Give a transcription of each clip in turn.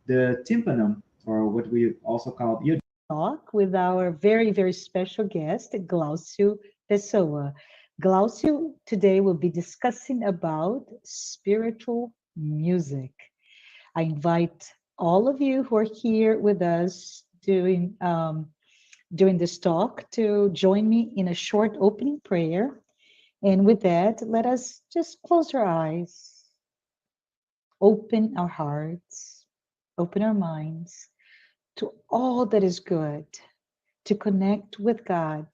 The tympanum, or what we also call ear. Talk with our very, very special guest, Glaucio Pessoa. Glaucio today will be discussing about spiritual music. I invite all of you who are here with us doing this talk to join me in a short opening prayer. And with that, let us just close our eyes, open our hearts, open our minds to all that is good, to connect with God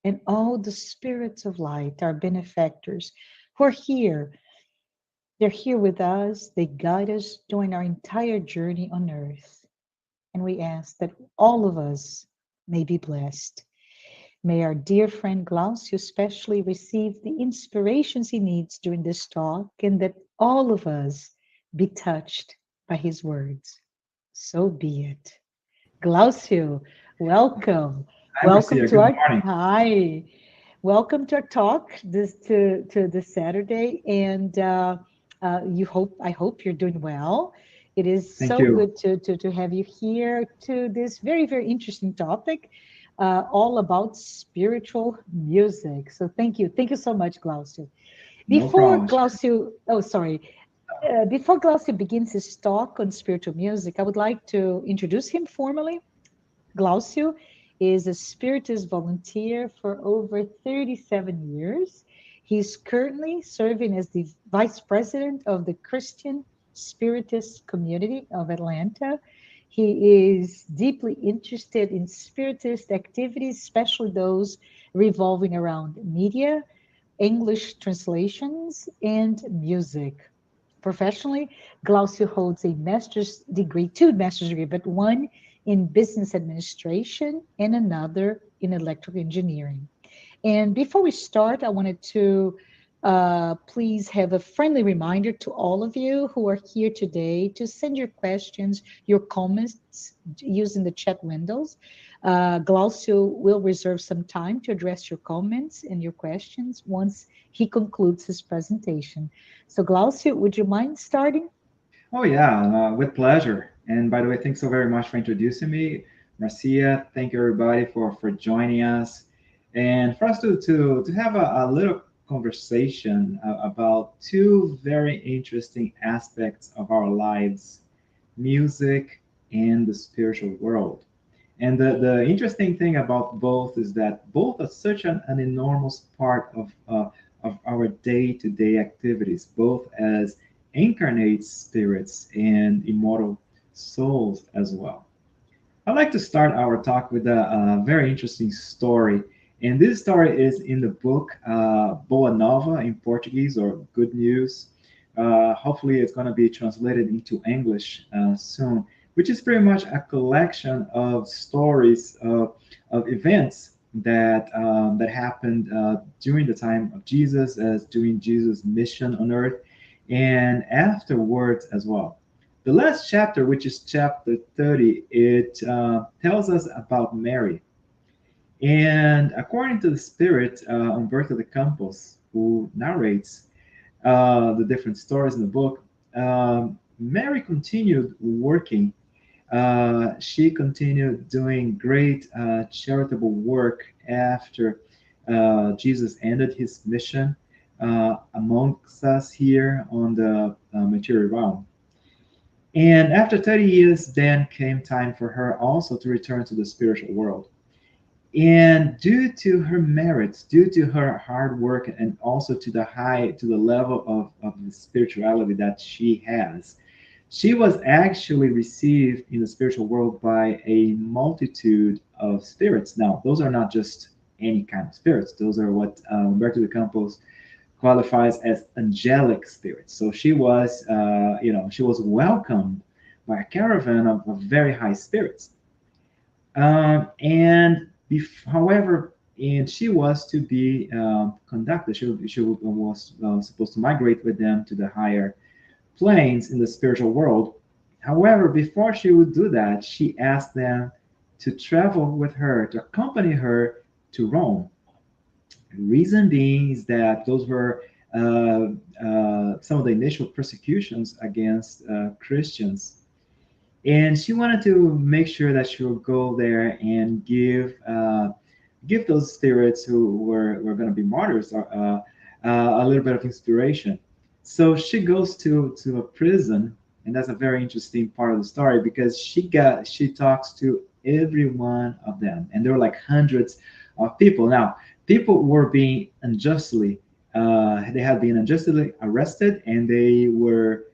and all the spirits of light, our benefactors who are here. They're here with us. They guide us during our entire journey on earth. And we ask that all of us may be blessed. May our dear friend Glaucio especially receive the inspirations he needs during this talk, and that all of us be touched by his words. So be it. Glaucio, welcome. Hi, Welcome Marcia. to Good our morning. hi. Welcome to our talk to this Saturday, and I hope you're doing well. It is Thank so you. good to have you here to this very very interesting topic, all about spiritual music. So thank you so much, Glaucio. No Before problem. Glaucio, oh sorry, before Glaucio begins his talk on spiritual music, I would like to introduce him formally. Glaucio is a Spiritist volunteer for over 37 years. He's currently serving as the Vice President of the Christian Spiritist Community of Atlanta. He is deeply interested in Spiritist activities, especially those revolving around media, English translations, and music. Professionally, Glaucio holds a master's degree, two master's degree, but one in business administration and another in electrical engineering. And before we start, I wanted to please have a friendly reminder to all of you who are here today to send your questions, your comments using the chat windows. Glaucio will reserve some time to address your comments and your questions once he concludes his presentation. So, Glaucio, would you mind starting? Oh, yeah, with pleasure. And by the way, thanks so very much for introducing me, Marcia. Thank you, everybody, for joining us. And for us to have a little conversation about two very interesting aspects of our lives, music and the spiritual world. And the interesting thing about both is that both are such an enormous part of our day-to-day activities, both as incarnate spirits and immortal souls as well. I'd like to start our talk with a very interesting story. And this story is in the book Boa Nova in Portuguese, or Good News. Hopefully, it's going to be translated into English soon, which is pretty much a collection of stories of events that happened during the time of Jesus, as during Jesus' mission on earth, and afterwards as well. The last chapter, which is chapter 30, it tells us about Mary. And according to the Spirit, Umberto de Campos, who narrates the different stories in the book, Mary continued working. She continued doing great charitable work after Jesus ended his mission amongst us here on the material realm. And after 30 years, then came time for her also to return to the spiritual world. And due to her merits, due to her hard work, and also to the level of the spirituality that she has, she was actually received in the spiritual world by a multitude of spirits. Now, those are not just any kind of spirits. Those are what Humberto de Campos qualifies as angelic spirits. So she was welcomed by a caravan of very high spirits. However, and she was to be conducted. She was supposed to migrate with them to the higher planes in the spiritual world. However, before she would do that, she asked them to travel with her, to accompany her to Rome. The reason being is that those were some of the initial persecutions against Christians, and she wanted to make sure that she would go there and give those spirits who were going to be martyrs a little bit of inspiration. So she goes to a prison, and that's a very interesting part of the story because she talks to every one of them, and there were like hundreds of people. Now, people were being unjustly they had been unjustly arrested, and they were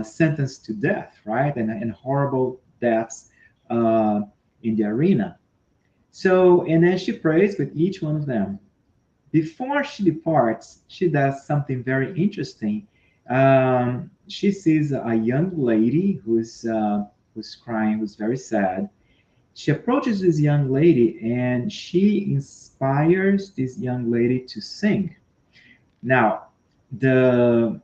sentenced to death, right? And horrible deaths in the arena. So, and then she prays with each one of them. Before she departs, she does something very interesting. She sees a young lady who's crying, who's very sad. She approaches this young lady and she inspires this young lady to sing. Now, the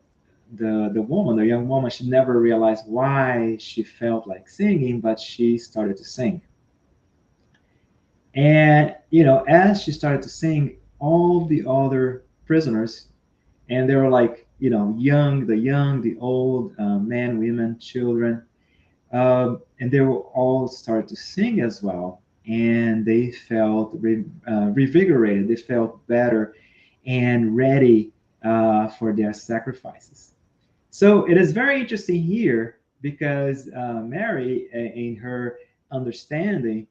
the young woman, she never realized why she felt like singing, but she started to sing. And as she started to sing, all the other prisoners, and they were like, the young, the old, men, women, children, and they were all started to sing as well, and they felt revigorated. They felt better and ready for their sacrifices. So it is very interesting here because Mary, in her understanding,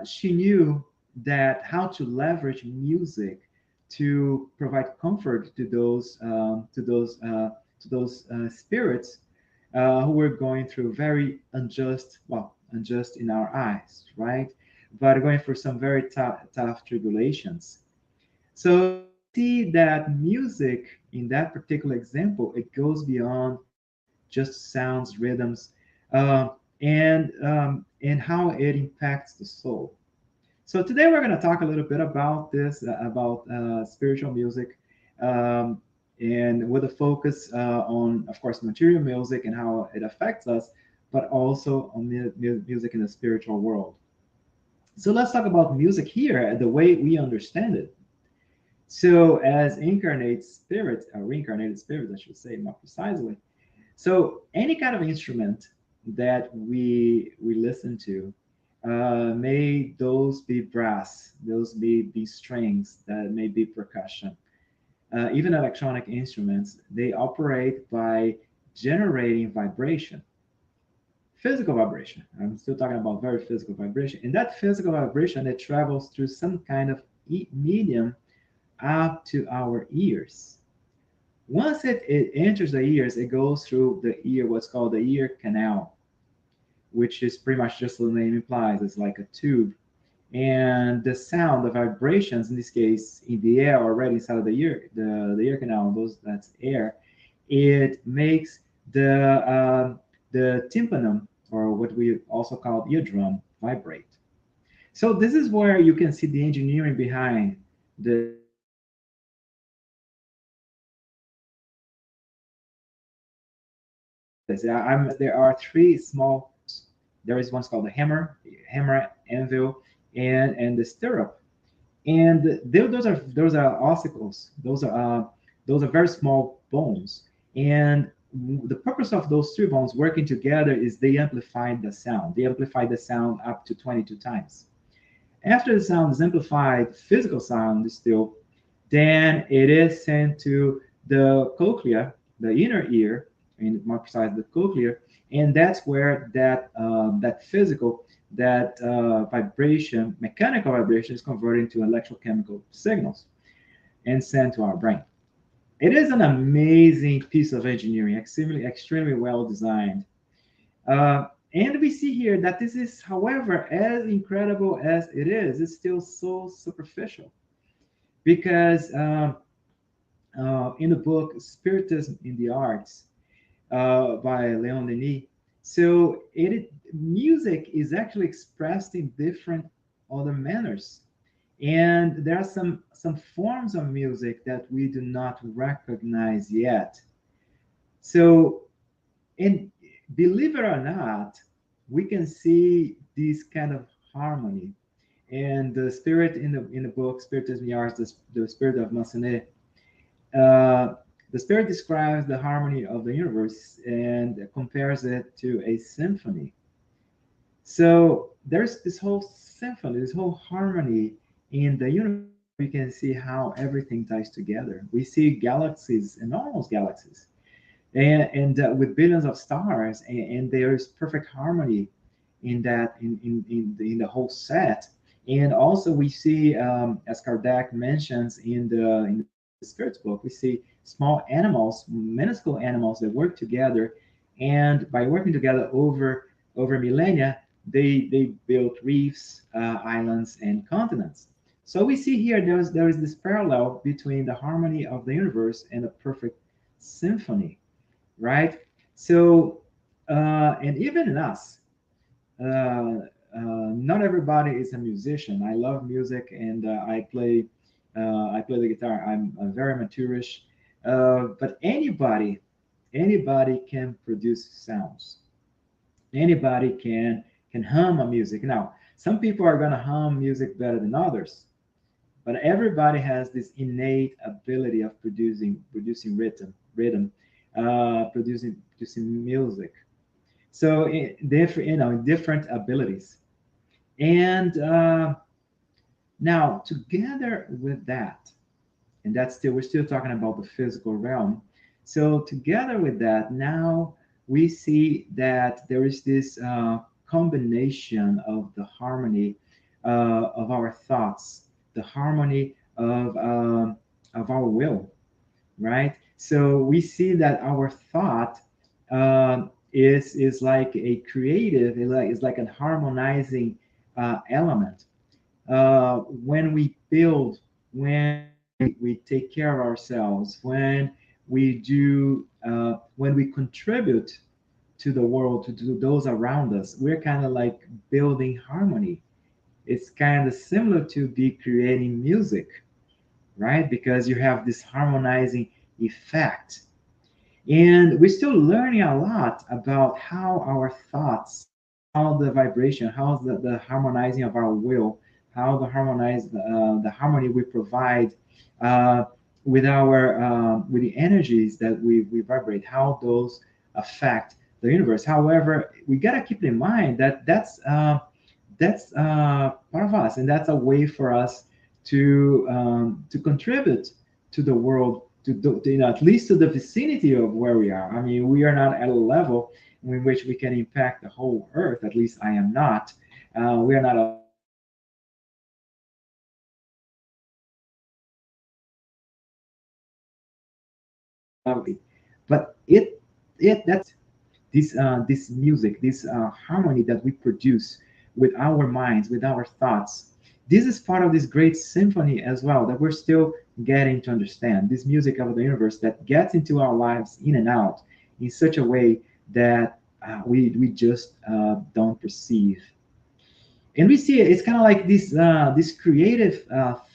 she knew that how to leverage music to provide comfort to those spirits who were going through very unjust in our eyes, right? But going through some very tough tribulations. So we see that music in that particular example, it goes beyond just sounds, rhythms, uh, and how it impacts the soul. So today we're going to talk a little bit about this, about spiritual music, um, and with a focus on, of course, material music and how it affects us, but also on music in the spiritual world. So let's talk about music here, the way we understand it. So as incarnate spirits, or reincarnated spirits, I should say more precisely. So any kind of instrument that we listen to, may those be brass, those be strings, that may be percussion, even electronic instruments, they operate by generating vibration, physical vibration. I'm still talking about very physical vibration. And that physical vibration, it travels through some kind of medium up to our ears. Once it enters the ears, it goes through the ear, what's called the ear canal, which is pretty much just the name implies. It's like a tube. And the sound, the vibrations, in this case, in the air already inside of the ear, the ear canal, that's air, it makes the tympanum, or what we also call eardrum, vibrate. So this is where you can see the engineering behind the there are three small. There is one called the hammer, anvil, and the stirrup. And those are ossicles. Those are very small bones. And the purpose of those three bones working together is they amplify the sound. They amplify the sound up to 22 times. After the sound is amplified, physical sound is still, then it is sent to the cochlea, the inner ear, and more precise, the cochlea, and that's where that physical, that vibration, mechanical vibration, is converted into electrochemical signals and sent to our brain. It is an amazing piece of engineering, extremely well designed. And we see here that this is, however, as incredible as it is, it's still so superficial. Because in the book Spiritism in the Arts by Leon Denis, so music is actually expressed in different other manners. And there are some forms of music that we do not recognize yet. So, and believe it or not, we can see this kind of harmony. And the spirit in the book Spiritism in the Arts, the spirit of Massenet, uh, the spirit describes the harmony of the universe and compares it to a symphony. So there's this whole symphony, this whole harmony in the universe. We can see how everything ties together. We see galaxies, enormous galaxies, and with billions of stars, and there is perfect harmony in that in the whole set. And also we see, as Kardec mentions in the Spirit's book, we see small animals, minuscule animals that work together, and by working together over millennia, they built reefs, islands, and continents. So we see here there is this parallel between the harmony of the universe and a perfect symphony, right? So, and even in us, not everybody is a musician. I love music, and I play the guitar. I'm very amateurish, but anybody can produce sounds. Anybody can hum a music. Now, some people are gonna hum music better than others, but everybody has this innate ability of producing producing music. So different, different abilities. And now together with that, and that's still, we're still talking about the physical realm. So together with that, now we see that there is this combination of the harmony of our thoughts, the harmony of our will, right? So we see that our thought is like a creative, is like a harmonizing element. When we build, when we take care of ourselves, when we contribute to the world, to those around us, we're kind of like building harmony. It's kind of similar to be creating music, right? Because you have this harmonizing effect. And we're still learning a lot about how our thoughts, how the vibration, how the harmonizing of our will, how the harmony we provide uh, with the energies that we vibrate, how those affect the universe. However, we gotta keep in mind that that's part of us, and that's a way for us to contribute to the world, at least to the vicinity of where we are. I mean, we are not at a level in which we can impact the whole earth. At least I am not. We are not a but this music, this harmony that we produce with our minds, with our thoughts. This is part of this great symphony as well that we're still getting to understand. This music of the universe that gets into our lives in and out in such a way that we just don't perceive. And we see it's kind of like this creative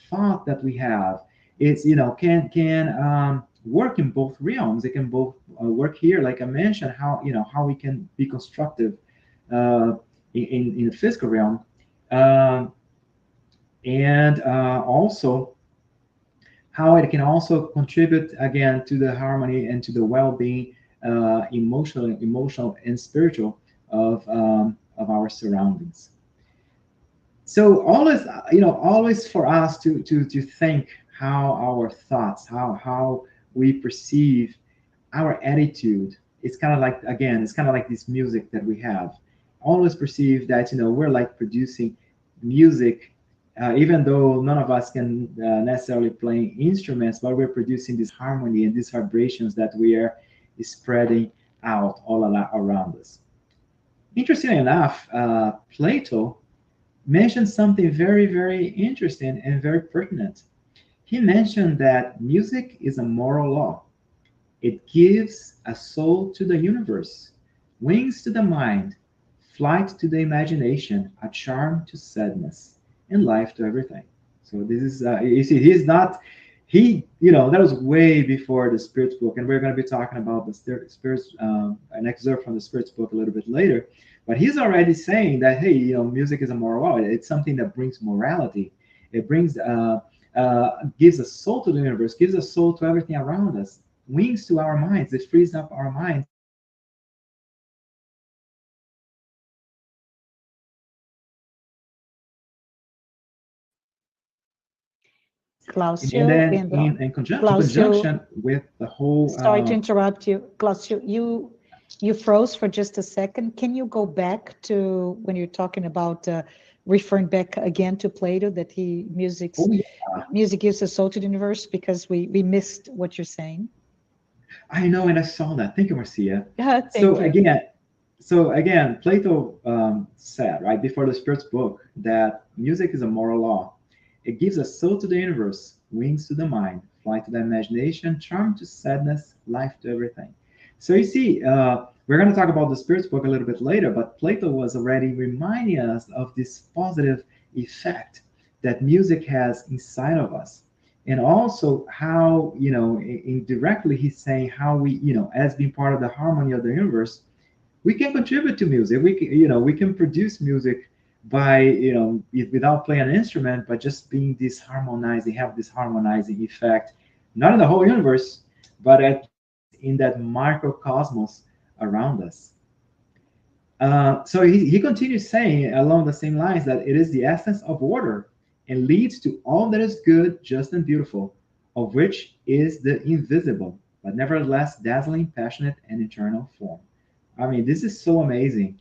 thought that we have. It's can work in both realms. It can both work here, like I mentioned, how we can be constructive uh, in the physical realm, um, and also how it can also contribute again to the harmony and to the well-being, emotional and spiritual of our surroundings. So always, always for us to think how our thoughts, how we perceive, our attitude, it's kind of like, again, it's kind of like this music that we have. Always perceive that, we're like producing music, even though none of us can necessarily play instruments, but we're producing this harmony and these vibrations that we are spreading out all around us. Interestingly enough, Plato mentioned something very, very interesting and very pertinent. He mentioned that music is a moral law. It gives a soul to the universe, wings to the mind, flight to the imagination, a charm to sadness, and life to everything. So this is, you see, he's not, that was way before the Spirits book, and we're going to be talking about the Spirits, an excerpt from the Spirits book a little bit later. But he's already saying that, hey, music is a moral law. It's something that brings morality. It brings, gives a soul to the universe, gives a soul to everything around us, wings to our minds. It frees up our minds. And Glaucio then and in Glaucio, conjunction with the whole, sorry to interrupt you. Glaucio, you froze for just a second. Can you go back to when you're talking about referring back again to Plato, that oh yeah, music gives a soul to the universe, because we missed what you're saying. I know, and I saw that. Thank you, Marcia. Yeah, So thank you. again, so again, Plato said right before the Spirits book that music is a moral law. It gives a soul to the universe, wings to the mind, flight to the imagination, charm to sadness, life to everything. So you see, we're going to talk about the Spirits book a little bit later, but Plato was already reminding us of this positive effect that music has inside of us. And also how, indirectly he's saying how we, as being part of the harmony of the universe, we can contribute to music. We can, we can produce music by, without playing an instrument, but just being this harmonizing, have this harmonizing effect, not in the whole universe, but in that microcosmos around us. So he continues saying along the same lines that it is the essence of order and leads to all that is good, just, and beautiful, of which is the invisible, but nevertheless dazzling, passionate, and eternal form. I mean, this is so amazing,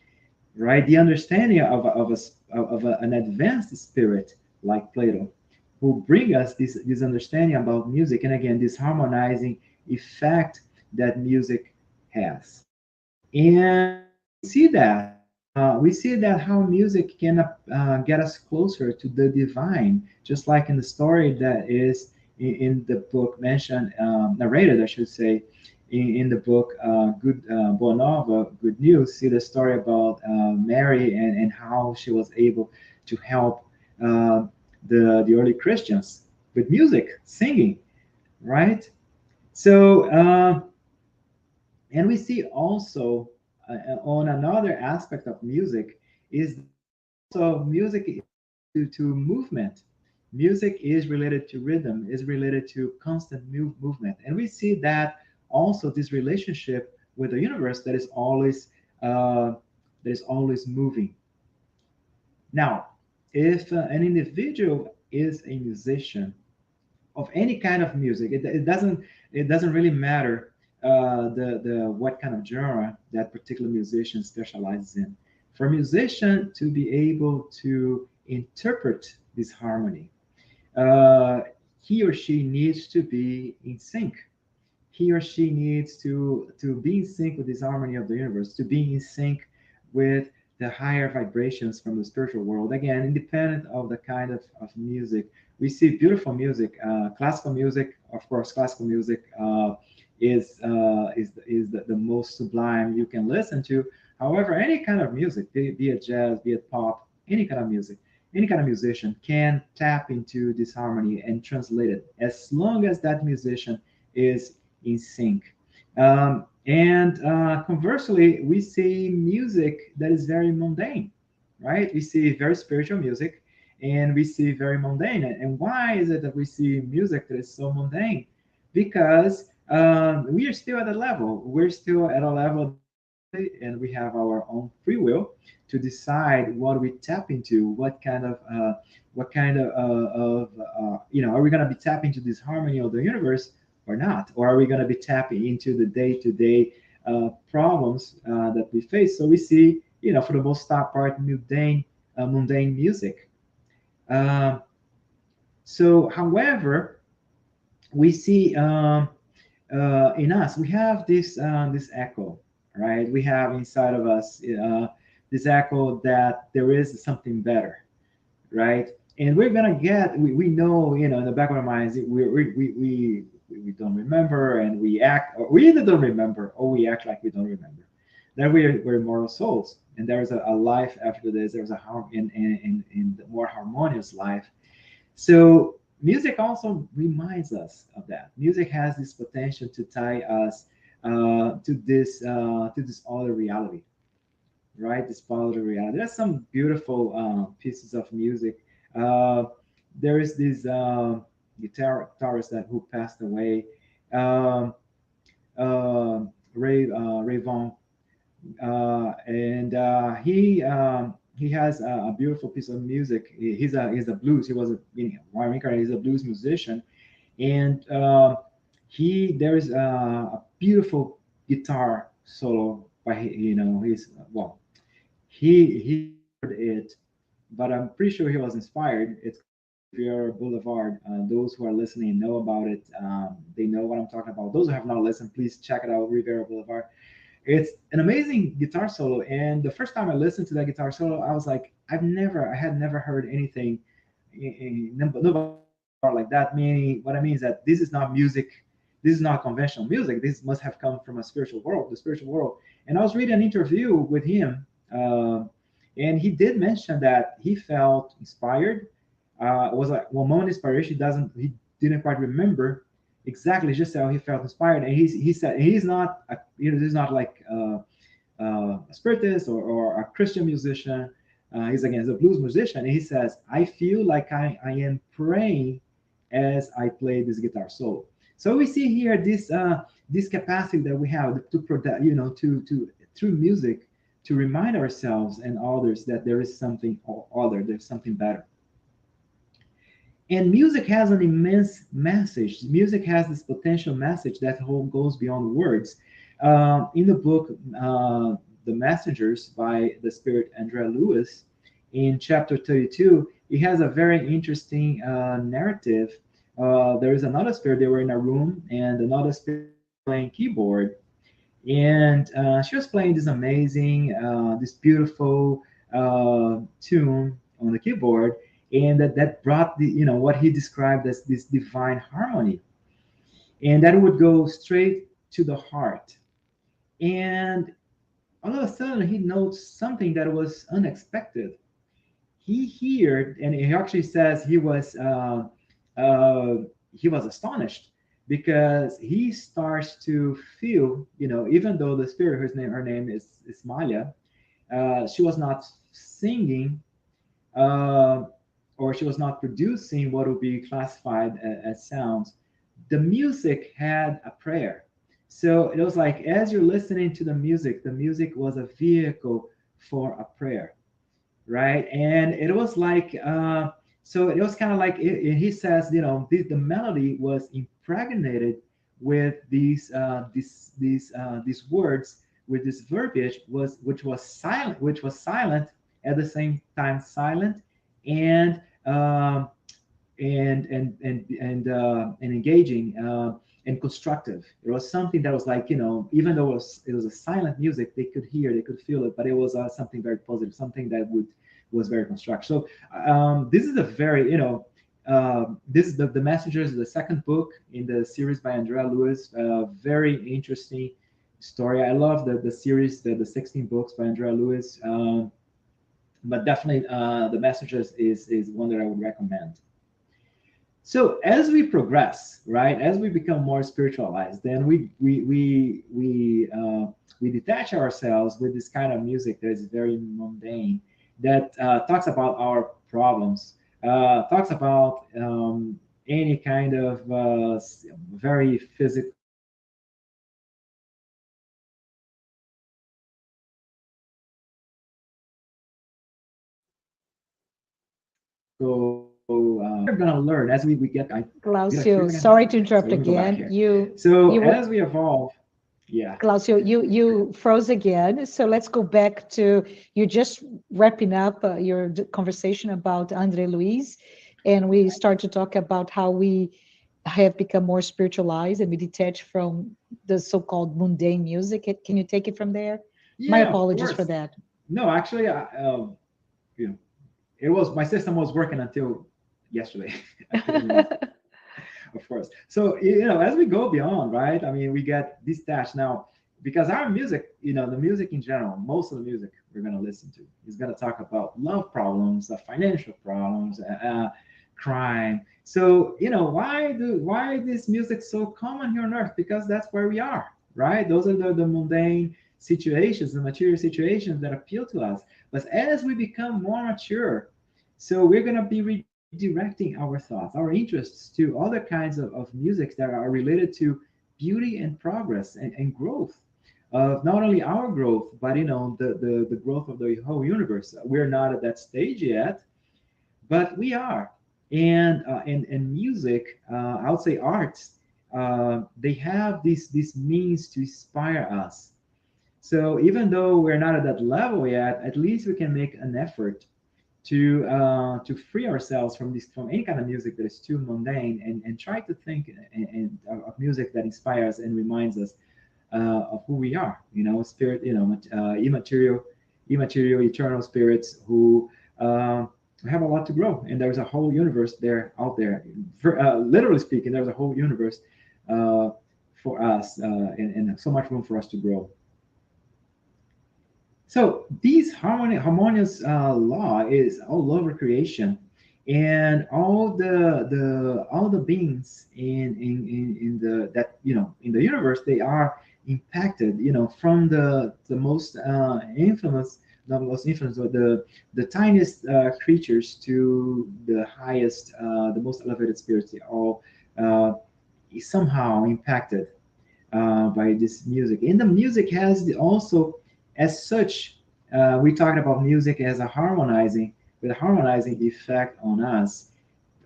right? The understanding an advanced spirit like Plato, who bring us this understanding about music, and again, this harmonizing effect that music has. And we see that how music can get us closer to the divine, just like in the story that is in the book mentioned, narrated, I should say, in the book Good Boa Nova, Good News. See the story about Mary and how she was able to help the early Christians with music, singing, right? So, and we see also on another aspect of music is so music to movement. Music is related to rhythm, is related to constant movement, and we see that also this relationship with the universe uh, that is always moving. Now, if an individual is a musician of any kind of music, it doesn't really matter the what kind of genre that particular musician specializes in. For a musician to be able to interpret this harmony, uh, he or she needs to be in sync. He or she needs to be in sync with this harmony of the universe, to be in sync with the higher vibrations from the spiritual world. Again, independent of the kind of music, we see beautiful music, classical music. Of course, classical music is the most sublime you can listen to. However, any kind of music, be it jazz, be it pop, any kind of music, any kind of musician can tap into this harmony and translate it, as long as that musician is in sync. And conversely, we see music that is very mundane, right? We see very spiritual music, and we see very mundane. And why is it that we see music that is so mundane? Because we are still at a level. We're still at a level, and we have our own free will to decide what we tap into, are we going to be tapping into this harmony of the universe or not, or are we going to be tapping into the day-to-day problems that we face. So we see, for the most part, mundane music. Um, so, however, we see in us, we have this echo, right? We have inside of us this echo that there is something better, right? And we're gonna get, we know, in the back of our minds, we don't remember, and we act, or we either don't remember, or we act like we don't remember. That we're immortal souls, and there's a life after this. There's a in the more harmonious life. So music also reminds us of that. Music has this potential to tie us to this other reality, right? This other reality. There's some beautiful pieces of music. Uh, there is this guitarist that who passed away, um, Ray Vaughan, and he has a beautiful piece of music. He's a blues. He was he's a blues musician, and he there's a beautiful guitar solo by he's well he heard it, but I'm pretty sure he was inspired. It's Riviera Boulevard. Those who are listening know about it. They know what I'm talking about. Those who have not listened, please check it out. Riviera Boulevard. It's an amazing guitar solo, and the first time I listened to that guitar solo, I was like, I had never heard anything, nobody like that. Meaning, what I mean is that this is not music. This is not conventional music. This must have come from a spiritual world, the spiritual world. And I was reading an interview with him, and he did mention that he felt inspired. It was like one moment inspiration. He didn't quite remember exactly just how he felt inspired. And he said he's not this is not like a spiritist or a Christian musician. He's a blues musician, and he says, I feel like I am praying as I play this guitar solo. So we see here this capacity that we have to produce, to through music, to remind ourselves and others that there is something other, there's something better. And music has an immense message. Music has this potential message that goes beyond words. In the book, The Messengers by the spirit Andrea Lewis, in chapter 32, it has a very interesting narrative. There is another spirit, they were in a room, and another spirit playing keyboard. And she was playing this amazing, this beautiful tune on the keyboard, and that brought what he described as this divine harmony, and that would go straight to the heart. And all of a sudden, he notes something that was unexpected. He heard, and he actually says uh, he was astonished because he starts to feel, even though the spirit, her name is Malia, she was not singing, uh, or she was not producing what would be classified as sounds. The music had a prayer. So it was like, as you're listening to the music was a vehicle for a prayer, right? And it was like, so it was kind of like, he says, the melody was impregnated with these words, with this verbiage, which was silent, at the same time silent, and and engaging, and constructive. It was something that was like, even though it was a silent music, they could feel it, but it was something very positive, something that was very constructive. So this is a very, this is the Messengers, the second book in the series by Andrea Lewis. Very interesting story. I love the series, the 16 books by Andrea Lewis. But definitely, the Messengers is one that I would recommend. So as we progress, right, as we become more spiritualized, then we detach ourselves with this kind of music that is very mundane, that talks about our problems, talks about any kind of very physical. So we're gonna learn as we get. I did I freeze Glaucio, again? sorry to So interrupt let me go back again. here. You So you were as we evolve. Yeah. Glaucio, you froze again. So let's go back to you just wrapping up your conversation about Andre Luis, and we start to talk about how we have become more spiritualized and we detach from the so-called mundane music. Can you take it from there? My Yeah, of apologies for course. that. No, actually, you know, it was my system was working until yesterday. Of course. So as we go beyond, right? I mean, we get detached now because our music, the music in general, most of the music we're going to listen to is going to talk about love problems, financial problems, crime. So why this music so common here on earth? Because that's where we are, right? Those are the mundane situations, the material situations that appeal to us. But as we become more mature, so we're going to be redirecting our thoughts, our interests to other kinds of music that are related to beauty and progress and growth of not only our growth, but the growth of the whole universe. We're not at that stage yet, but we are. And music, I would say arts, they have this means to inspire us. So even though we're not at that level yet, at least we can make an effort to free ourselves from any kind of music that is too mundane and try to think of music that inspires and reminds us of who we are. Spirit, immaterial, eternal spirits who have a lot to grow, and there's a whole universe there out there. Literally speaking, there's a whole universe for us, and so much room for us to grow. So these harmonious law is all over creation, and all the beings in the that in the universe, they are impacted. From the most infamous, not most infamous, but the tiniest creatures to the highest, the most elevated spirits. They all somehow impacted by this music. And the music has also, as such, we talked about music as a harmonizing, with a harmonizing effect on us,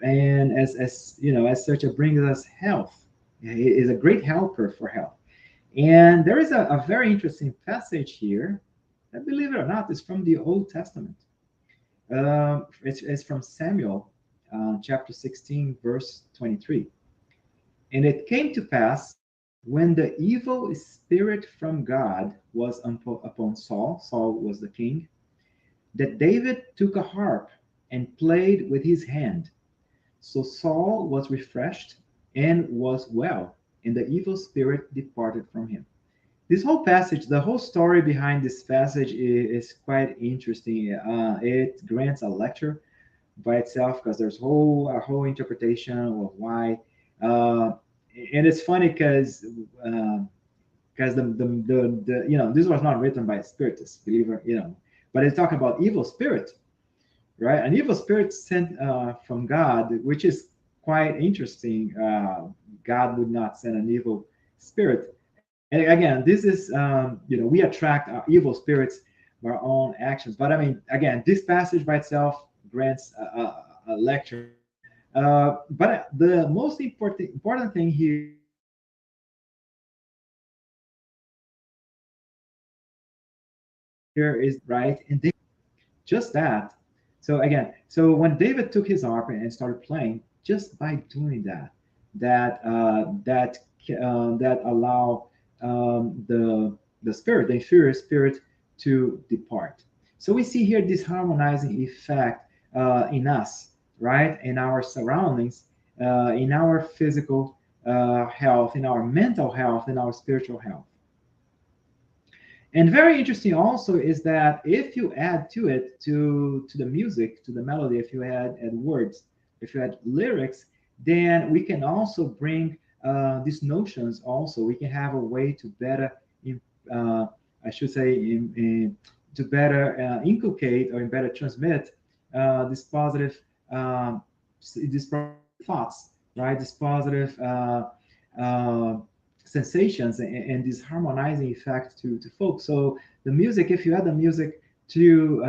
and as such, it brings us health. It is a great helper for health. And there is a very interesting passage here that, believe it or not, is from the Old Testament. It's from Samuel, chapter 16, verse 23. And it came to pass when the evil spirit from God was upon Saul, Saul was the king, that David took a harp and played with his hand. So Saul was refreshed and was well, and the evil spirit departed from him. This whole passage, the whole story behind this passage is quite interesting. It grants a lecture by itself because there's a whole interpretation of why. Uh, and it's funny because this was not written by a spiritist, believer, but it's talking about evil spirit, right? An evil spirit sent from God, which is quite interesting. God would not send an evil spirit. And again, this is we attract our evil spirits by our own actions. But I mean, again, this passage by itself grants a lecture. But the most important thing here is right, and just that. So again, so when David took his harp and started playing, just by doing that, that allow the spirit, the inferior spirit, to depart. So we see here this harmonizing effect in us, right, in our surroundings, in our physical health, in our mental health, in our spiritual health. And very interesting also is that if you add to it, to the music, to the melody, if you add words, if you add lyrics, then we can also bring these notions. Also, we can have a way to better, uh, I should say, to better inculcate or better transmit this positive, these thoughts, right? This positive uh, sensations and this harmonizing effect to folks. So the music, if you add the music to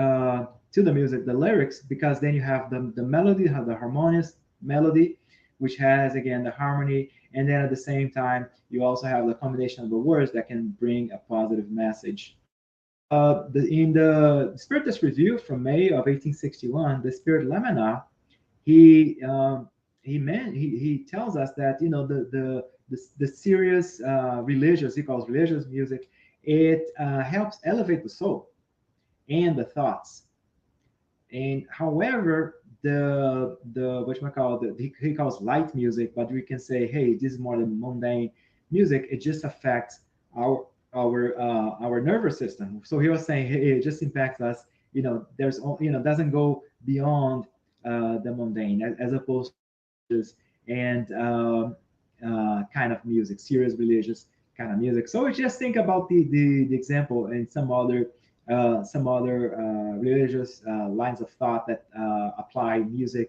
the music, the lyrics, because then you have the melody, you have the harmonious melody, which has again the harmony, and then at the same time you also have the combination of the words that can bring a positive message. In the Spiritist Review from May of 1861, the Spirit Lamina, he he tells us that the serious religious, he calls religious music, it helps elevate the soul and the thoughts. And however, the what you call he calls light music, but we can say, hey, this is more than mundane music. It just affects our nervous system. So he was saying, hey, it just impacts us. There's doesn't go beyond the mundane, as opposed to and kind of music, serious religious kind of music. So we just think about the example and some other religious lines of thought that apply music,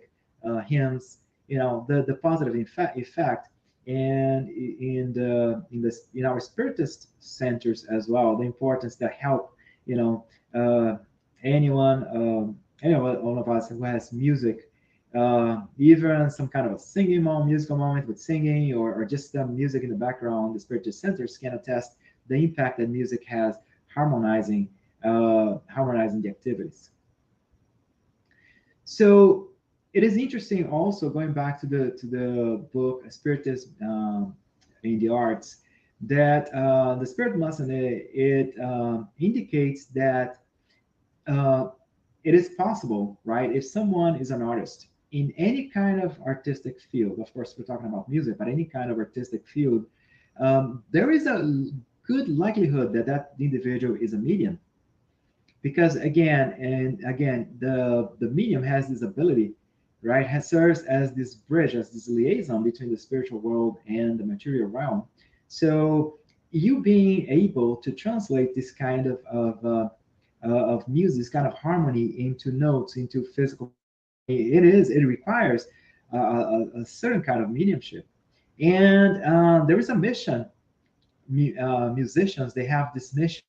hymns, the positive effect, and in our spiritist centers as well, the importance that help anyone, one of us who has music, even some kind of a musical moment with singing, or just some music in the background. The spiritist centers can attest the impact that music has harmonizing the activities. So it is interesting also, going back to the book Spiritism in the Arts, that the spirit lesson, it indicates that it is possible, right? If someone is an artist in any kind of artistic field, of course we're talking about music, but any kind of artistic field, there is a good likelihood that that individual is a medium, because again the medium has this ability, right? Has serves as this bridge, as this liaison between the spiritual world and the material realm. So you being able to translate this kind of music, this kind of harmony, into notes, into physical, it requires a certain kind of mediumship. And there is a mission. Musicians, they have this mission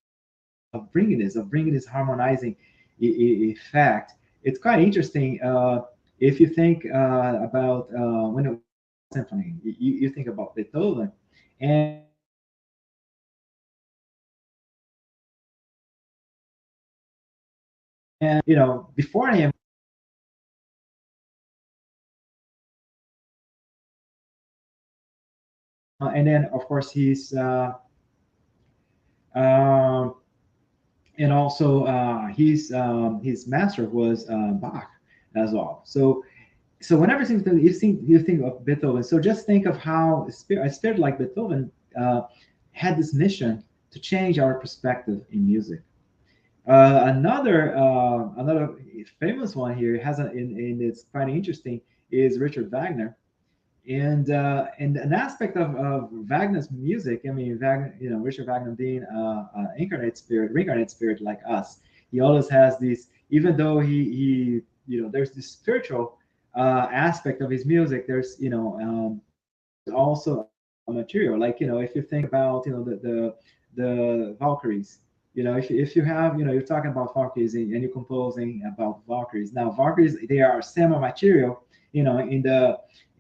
of bringing this harmonizing effect. It's quite interesting. If you think about when a symphony, you think about Beethoven, and before him, and then of course um, and also his master was Bach as well. So whenever you think of Beethoven, so just think of how a spirit like Beethoven had this mission to change our perspective in music. Another famous one here has and it's quite interesting, is Richard Wagner. And an aspect of Wagner's music, I mean, Wagner, Richard Wagner being an reincarnated spirit like us, he always has these. Even though he there's this spiritual aspect of his music. There's also a material, like if you think about the Valkyries. If you have you're talking about Valkyries, and you're composing about Valkyries. Now Valkyries, they are semi-material.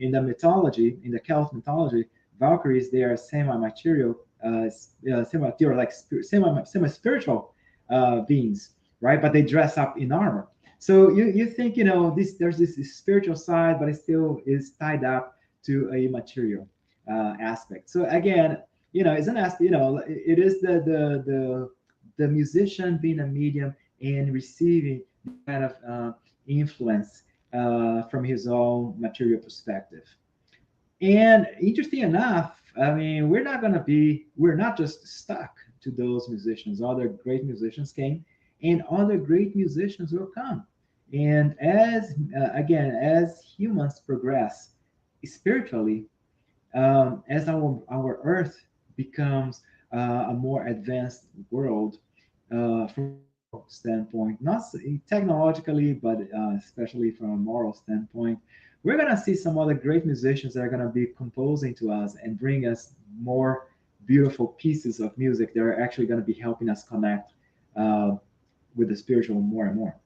In the mythology, in the Celtic mythology, Valkyries, they are semi-material, semi-material, like semi-spiritual beings, right? But they dress up in armor. So you think there's this spiritual side, but it still is tied up to a material aspect. So again, it's an aspect. It is the musician being a medium and receiving kind of influence from his own material perspective. And interesting enough, I mean, we're not just stuck to those musicians. Other great musicians came, and other great musicians will come. And as humans progress spiritually, as our Earth becomes a more advanced world from a standpoint, not technologically, but especially from a moral standpoint, we're gonna see some other great musicians that are gonna be composing to us and bring us more beautiful pieces of music that are actually gonna be helping us connect uh, with the spiritual more and more.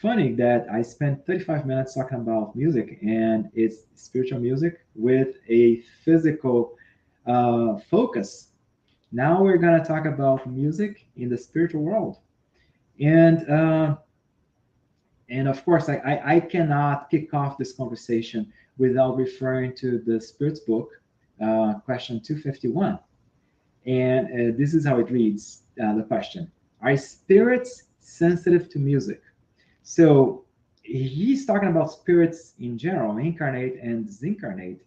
funny that I spent 35 minutes talking about music, and it's spiritual music with a physical focus. Now we're going to talk about music in the spiritual world. And of course, I cannot kick off this conversation without referring to the Spirit's book, question 251. And this is how it reads, the question: Are spirits sensitive to music? So he's talking about spirits in general, incarnate and disincarnate.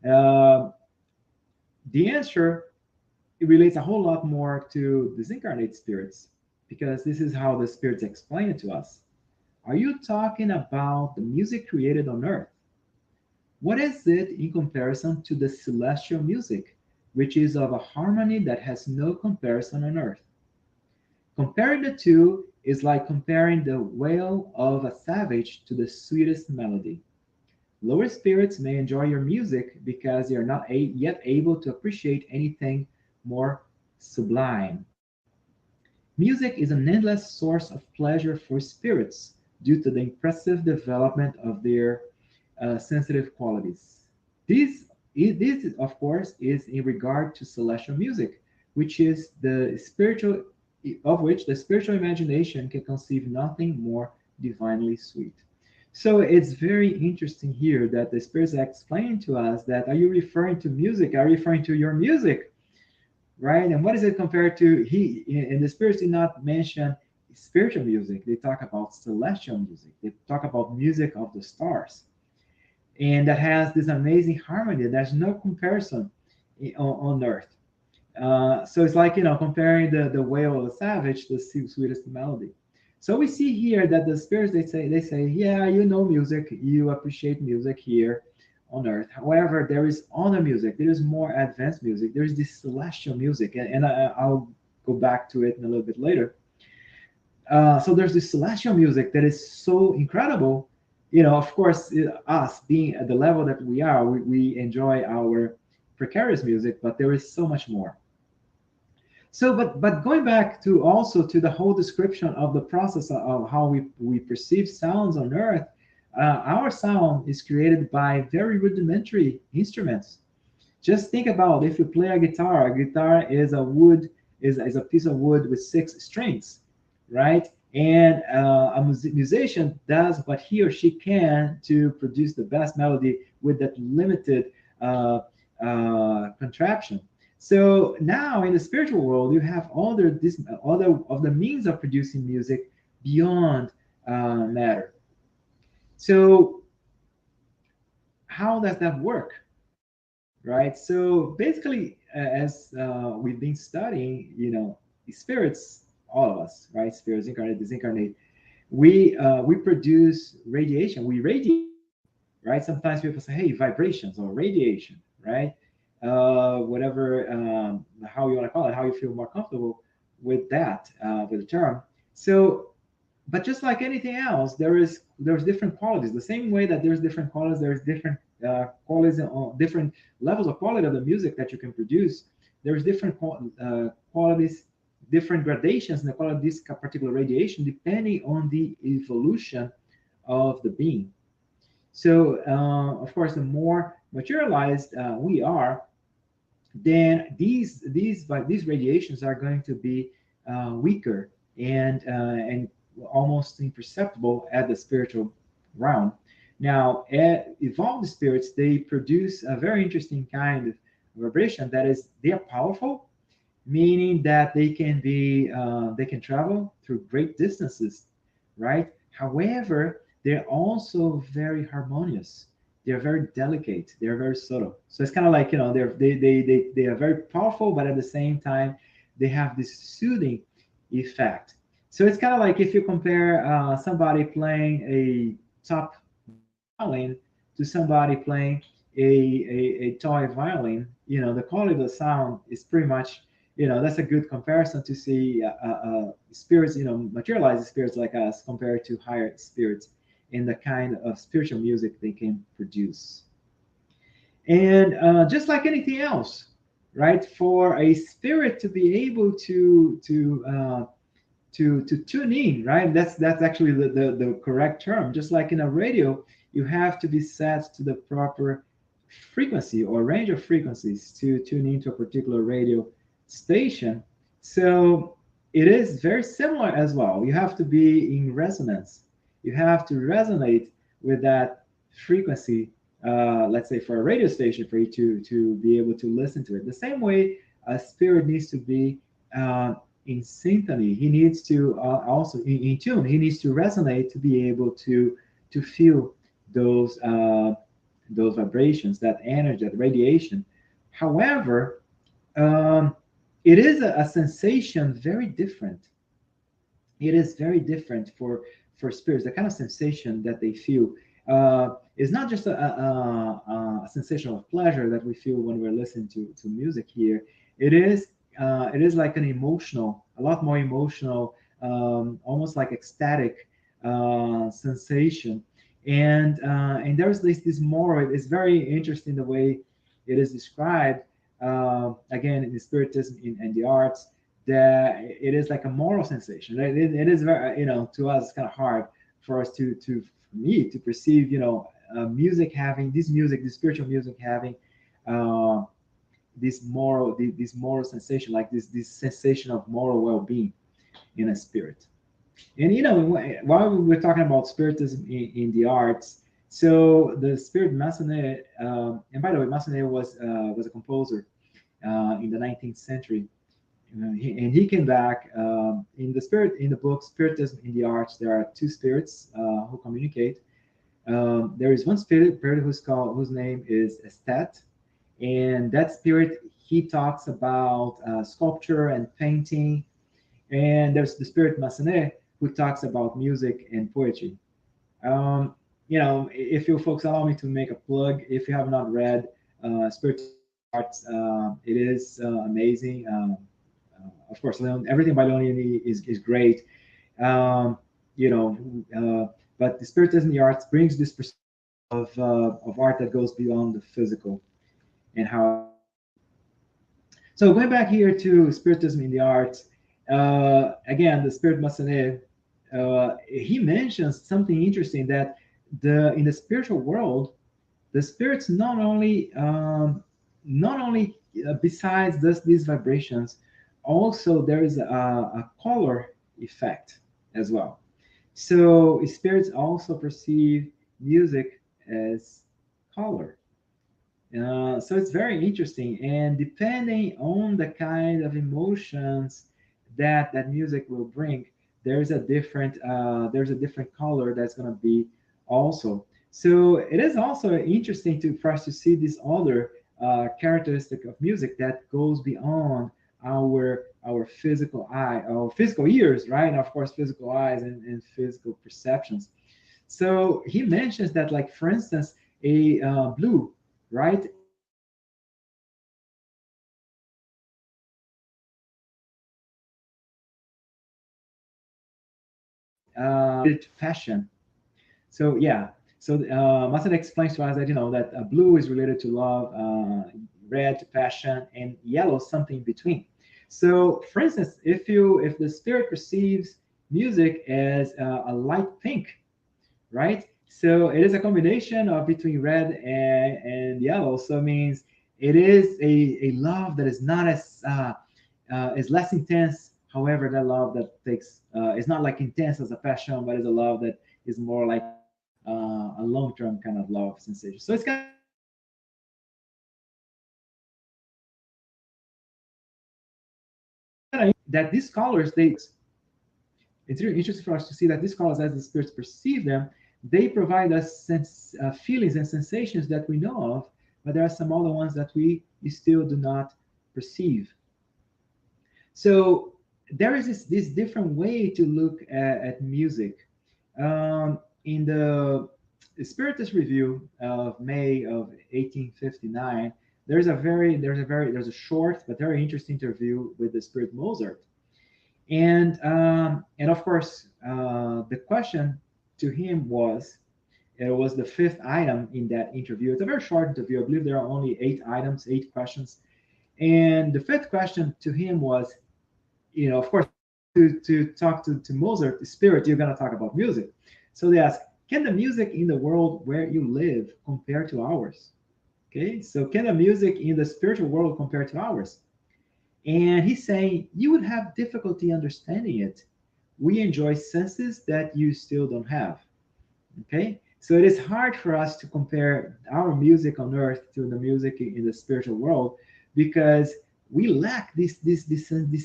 Uh, the answer, it relates a whole lot more to disincarnate spirits, because this is how the spirits explain it to us. Are you talking about the music created on earth? What is it in comparison to the celestial music, which is of a harmony that has no comparison on earth? Comparing the two is like comparing the wail of a savage to the sweetest melody. Lower spirits may enjoy your music because they are not yet able to appreciate anything more sublime. Music is an endless source of pleasure for spirits due to the impressive development of their sensitive qualities. This, of course, is in regard to celestial music, which is the spiritual, of which the spiritual imagination can conceive nothing more divinely sweet. So it's very interesting here that the spirits are explaining to us that, are you referring to music? Are you referring to your music? Right? And what is it compared to? And the spirits did not mention spiritual music. They talk about celestial music. They talk about music of the stars. And that has this amazing harmony. There's no comparison on earth. So it's like, comparing the wail of a savage to the sweetest melody. So we see here that the spirits, they say, yeah, you know music, you appreciate music here on earth. However, there is other music, there is more advanced music, there is this celestial music, and I'll go back to it in a little bit later. So there's this celestial music that is so incredible. Of course, us being at the level that we are, we enjoy our precarious music, but there is so much more. So, but going back to also to the whole description of the process of how we perceive sounds on Earth, our sound is created by very rudimentary instruments. Just think about, if you play a guitar is a wood, is a piece of wood with 6 strings, right? And a musician does what he or she can to produce the best melody with that limited contraption. So now in the spiritual world, you have other of the means of producing music beyond matter. So how does that work, right? So basically, as we've been studying, spirits, all of us, right? Spirits, incarnate, disincarnate, we produce radiation. We radiate, right? Sometimes people say, hey, vibrations or radiation, right? Whatever, how you want to call it, how you feel more comfortable with that, with the term. So, but just like anything else, there's different qualities. The same way that there's different qualities, there's different qualities on different levels of quality of the music that you can produce. There's different qualities, different gradations in the quality of this particular radiation, depending on the evolution of the being. So, of course, the more materialized we are, then these radiations are going to be weaker and almost imperceptible at the spiritual realm. Now, evolved spirits, they produce a very interesting kind of vibration that is, they are powerful, meaning that they can travel through great distances, right? However, they're also very harmonious. They're very delicate. They're very subtle. So it's kind of like, they are very powerful, but at the same time, they have this soothing effect. So it's kind of like if you compare somebody playing a top violin to somebody playing a toy violin, the quality of the sound is pretty much, that's a good comparison to see spirits, materialized spirits like us compared to higher spirits in the kind of spiritual music they can produce. And just like anything else, right? For a spirit to be able to to tune in, right? That's actually the correct term. Just like in a radio, you have to be set to the proper frequency or range of frequencies to tune into a particular radio station. So it is very similar as well. You have to be in resonance. You have to resonate with that frequency. Let's say for a radio station, for you to be able to listen to it. The same way a spirit needs to be in symphony. He needs to also in tune. He needs to resonate to be able to feel those vibrations, that energy, that radiation. However, it is a sensation very different. It is very different for spirits. The kind of sensation that they feel is not just a sensation of pleasure that we feel when we're listening to music here. It is like an emotional, a lot more emotional, almost like ecstatic sensation. And there's this more. It's very interesting the way it is described. Again, in the spiritism and the arts, that it is like a moral sensation. It is very, to us, it's kind of hard for us for me to perceive, music having this music, the spiritual music having uh, this moral sensation, like this sensation of moral well-being in a spirit. And while we're talking about spiritism in the arts, so the spirit Massenet, and by the way, Massenet was a composer in the 19th century, and he came back in the book Spiritism in the Arts. There are two spirits who communicate. There is one spirit whose name is Estet, and that spirit, he talks about sculpture and painting. And there's the spirit Massenet, who talks about music and poetry. If you folks allow me to make a plug, if you have not read Spirit Arts, it is amazing. Of course, everything by Leon is great. Um, you know, but the Spiritism in the Arts brings this perspective of art that goes beyond the physical and how. So going back here to Spiritism in the Arts, again, the Spirit Massenet, he mentions something interesting, that in the spiritual world, the spirits not only besides these vibrations, also there is a color effect as well. So spirits also perceive music as color. So it's very interesting, and depending on the kind of emotions that music will bring, there's a different color that's going to be also. So it is also interesting for us to see this other characteristic of music that goes beyond our physical eye, our physical ears, right? And of course, physical eyes and physical perceptions. So he mentions that, like for instance, a blue, right? Fashion. So yeah, so Masada explains to us that that blue is related to love, red to passion, and yellow something in between. So, for instance, if the spirit perceives music as a light pink, right? So it is a combination of between red and yellow. So it means it is a love that is not is less intense. However, that love that takes is not like intense as a passion, but is a love that is more like a long-term kind of love sensation. So it's kind of that these colors, it's really interesting for us to see that these colors, as the spirits perceive them, they provide us feelings and sensations that we know of, but there are some other ones that we still do not perceive. So there is this different way to look at music. In the Spiritist Review of May of 1859, there's a short but very interesting interview with the Spirit Mozart, and of course the question to him was, it was the fifth item in that interview. It's a very short interview. I believe there are only 8 items, 8 questions, and the fifth question to him was, of course, to talk to Mozart, the spirit, you're going to talk about music. So they ask, can the music in the world where you live compare to ours? Okay, so can the music in the spiritual world compare to ours? And he's saying, you would have difficulty understanding it. We enjoy senses that you still don't have. Okay, so it is hard for us to compare our music on earth to the music in the spiritual world, because we lack these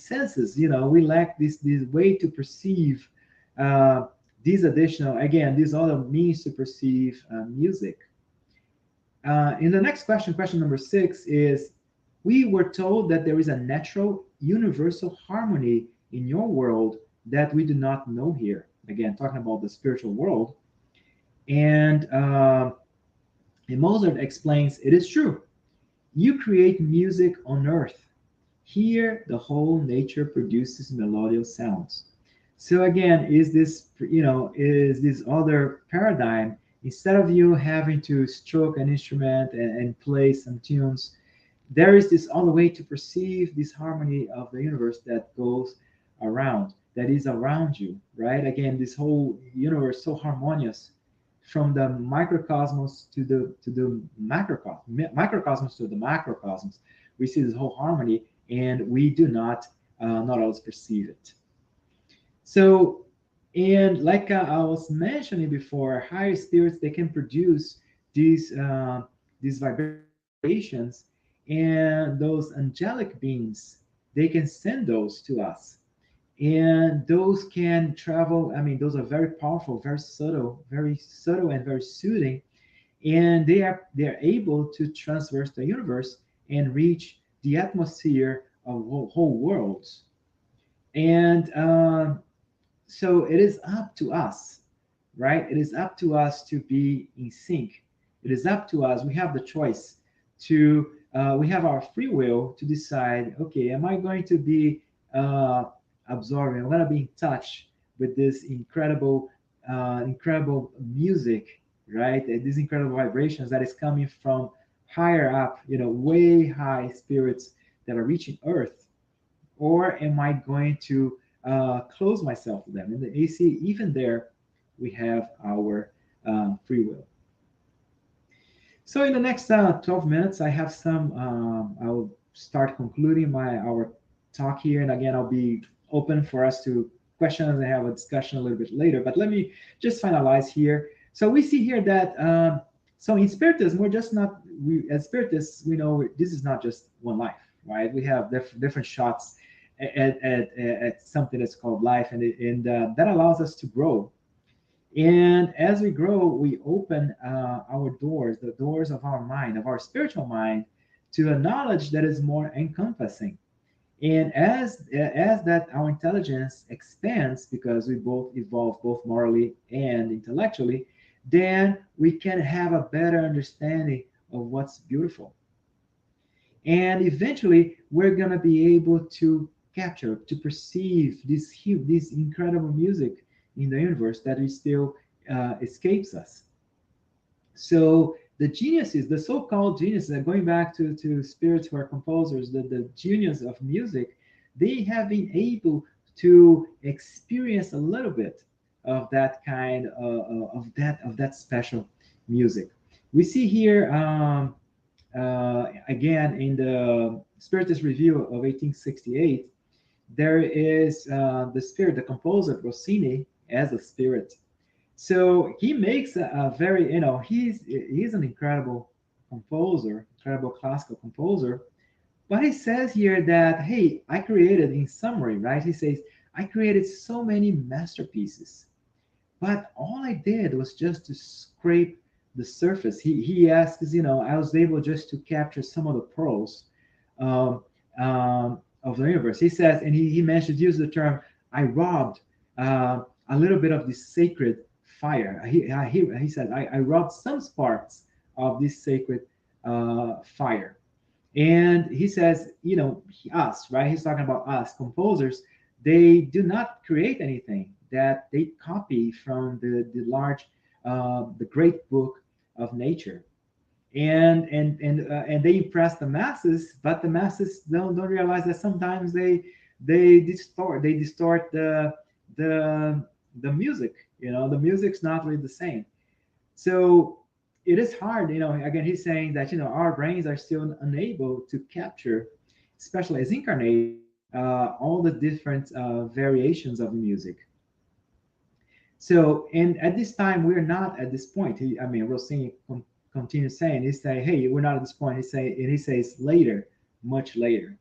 senses. You know, we lack this way to perceive uh, these additional, again, these other means to perceive music. In the next question, question number 6 is, we were told that there is a natural universal harmony in your world that we do not know here. Again, talking about the spiritual world. And Mozart explains, it is true. You create music on earth. Here, the whole nature produces melodious sounds. So again, is this other paradigm, instead of you having to stroke an instrument and play some tunes, there is this other way to perceive this harmony of the universe that goes around, that is around you, right? Again, this whole universe so harmonious, from the microcosmos to the microcosmos to the macrocosmos. We see this whole harmony, and we do not always perceive it. So, and like I was mentioning before, higher spirits, they can produce these vibrations, and those angelic beings, they can send those to us, and those can travel. I mean, those are very powerful, very subtle, and very soothing, and they are able to traverse the universe and reach the atmosphere of whole worlds. And so it is up to us, right? It is up to us to be in sync. It is up to us. We have the choice to, we have our free will to decide, okay, am I going to be absorbing, I'm going to be in touch with this incredible music, right? These incredible vibrations that is coming from higher up, way high spirits that are reaching Earth, or am I going to close myself to them? And you see, even there, we have our free will. So in the next 12 minutes, I have I'll start concluding our talk here. And again, I'll be open for us to questions and have a discussion a little bit later. But let me just finalize here. So we see here that, so in Spiritism, we're just not, as Spiritists, we know this is not just one life, right? We have different shots at something that's called life, and that allows us to grow. And as we grow, we open our doors, the doors of our mind, of our spiritual mind, to a knowledge that is more encompassing. And as that our intelligence expands, because we both evolve both morally and intellectually, then we can have a better understanding of what's beautiful. And eventually, we're gonna be able to capture, to perceive this incredible music in the universe that is still escapes us. So the geniuses, the so-called geniuses, going back to spirits who are composers, the genius of music, they have been able to experience a little bit of that kind of that special music. We see here again in the Spiritist Review of 1868, there is the spirit, the composer Rossini, as a spirit. So he makes a very, he's an incredible composer, incredible classical composer. But he says here that, hey, I created, in summary, right? He says, I created so many masterpieces, but all I did was just to scrape the surface. He asks, I was able just to capture some of the pearls um, of the universe. He says, and he mentions, use the term, I robbed a little bit of this sacred fire. He said, I robbed some sparks of this sacred fire. And he says, us, right? He's talking about us, composers. They do not create anything, that they copy from the great book of nature. And they impress the masses, but the masses don't realize that sometimes they distort the music. The music's not really the same. So it is hard. Again, he's saying that our brains are still unable to capture, especially as incarnate, all the different variations of the music. So, and at this time, we're not at this point. Rossini continues saying, he's saying, hey, we're not at this point. He says later, much later,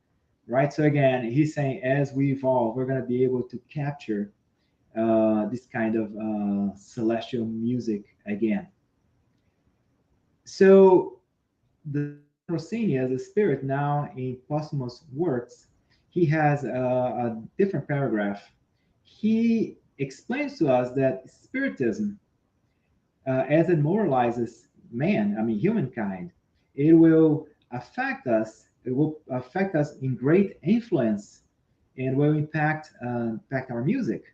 right? So again, he's saying as we evolve, we're going to be able to capture this kind of celestial music again. So the Rossini as a spirit now in posthumous works, he has a different paragraph. He explains to us that spiritism, as it moralizes man, humankind, it will affect us. It will affect us in great influence, and will impact our music.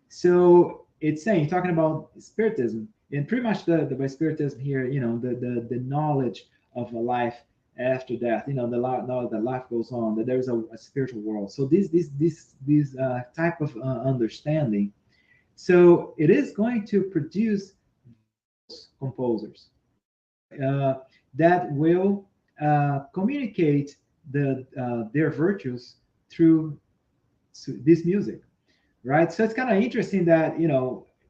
So it's saying, talking about spiritism, and pretty much the by spiritism here, the knowledge of a life after death. Knowledge that life goes on, that there's a spiritual world. So this type of understanding. So it is going to produce composers that will communicate their virtues through this music, right? So it's kind of interesting that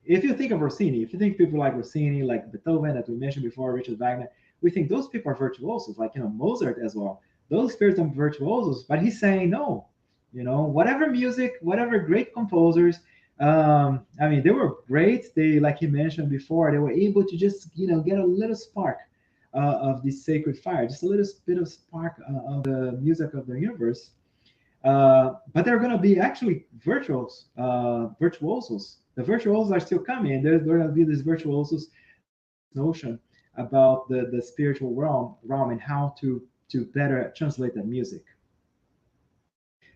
if you think of Rossini, if you think people like Rossini, like Beethoven that we mentioned before, Richard Wagner, we think those people are virtuosos, like Mozart as well. Those spirits are virtuosos, but he's saying no. Whatever music, whatever great composers, they were great. They, like he mentioned before, they were able to just get a little spark of this sacred fire, just a little bit of spark of the music of the universe. But they're going to be actually virtuosos. The virtuosos are still coming. There's going to be this virtuosos notion about the spiritual realm and how to better translate that music.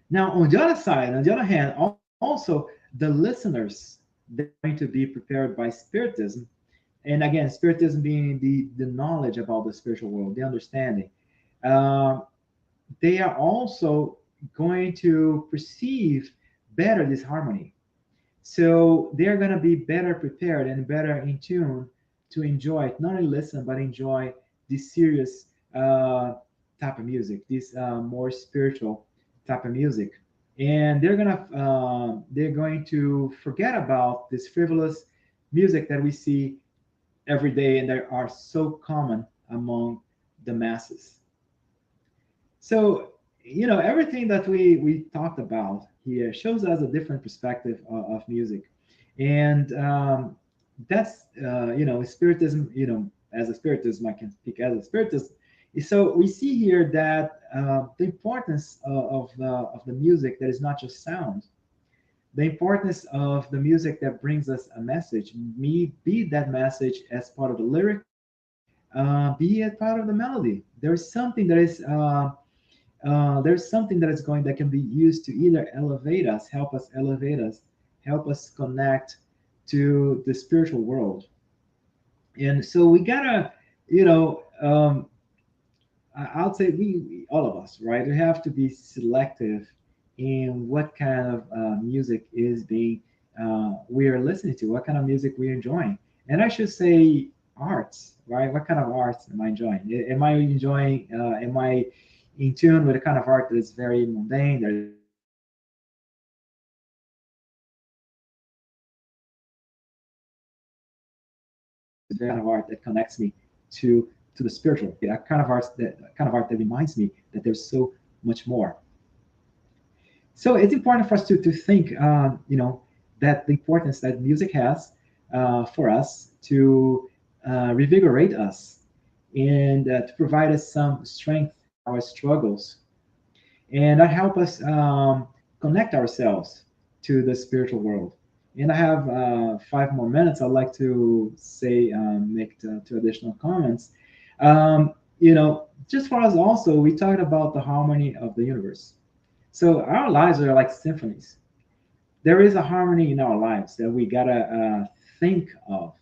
Now, on the other side, on the other hand, also the listeners, they're going to be prepared by spiritism. And again, spiritism being the knowledge about the spiritual world, the understanding. They are also going to perceive better this harmony. So they're going to be better prepared and better in tune to enjoy it, not only listen, but enjoy this serious type of music, this more spiritual type of music. And they're going to forget about this frivolous music that we see every day and that are so common among the masses. So everything that we talked about here shows us a different perspective of music, and that's spiritism. As a spiritism, I can speak as a spiritist. So we see here that the importance of the music that is not just sound, the importance of the music that brings us a message, be that message as part of the lyric, be it part of the melody. There's something that is that can be used to either help us elevate us, help us connect to the spiritual world. And so we gotta, I'll say we all of us, right? We have to be selective in what kind of music is being we are listening to, what kind of music we're enjoying, and I should say arts, right? What kind of arts am I enjoying? Am I enjoying? Am I in tune with a kind of art that is very mundane? There's kind of art that connects me to the spiritual. A kind of art that reminds me that there's so much more. So it's important for us to think, that the importance that music has for us to revigorate us and to provide us some strength in our struggles, and that help us connect ourselves to the spiritual world. And I have 5 more minutes. I'd like to say, make two additional comments. Just for us also, we talked about the harmony of the universe. So our lives are like symphonies. There is a harmony in our lives that we gotta think of.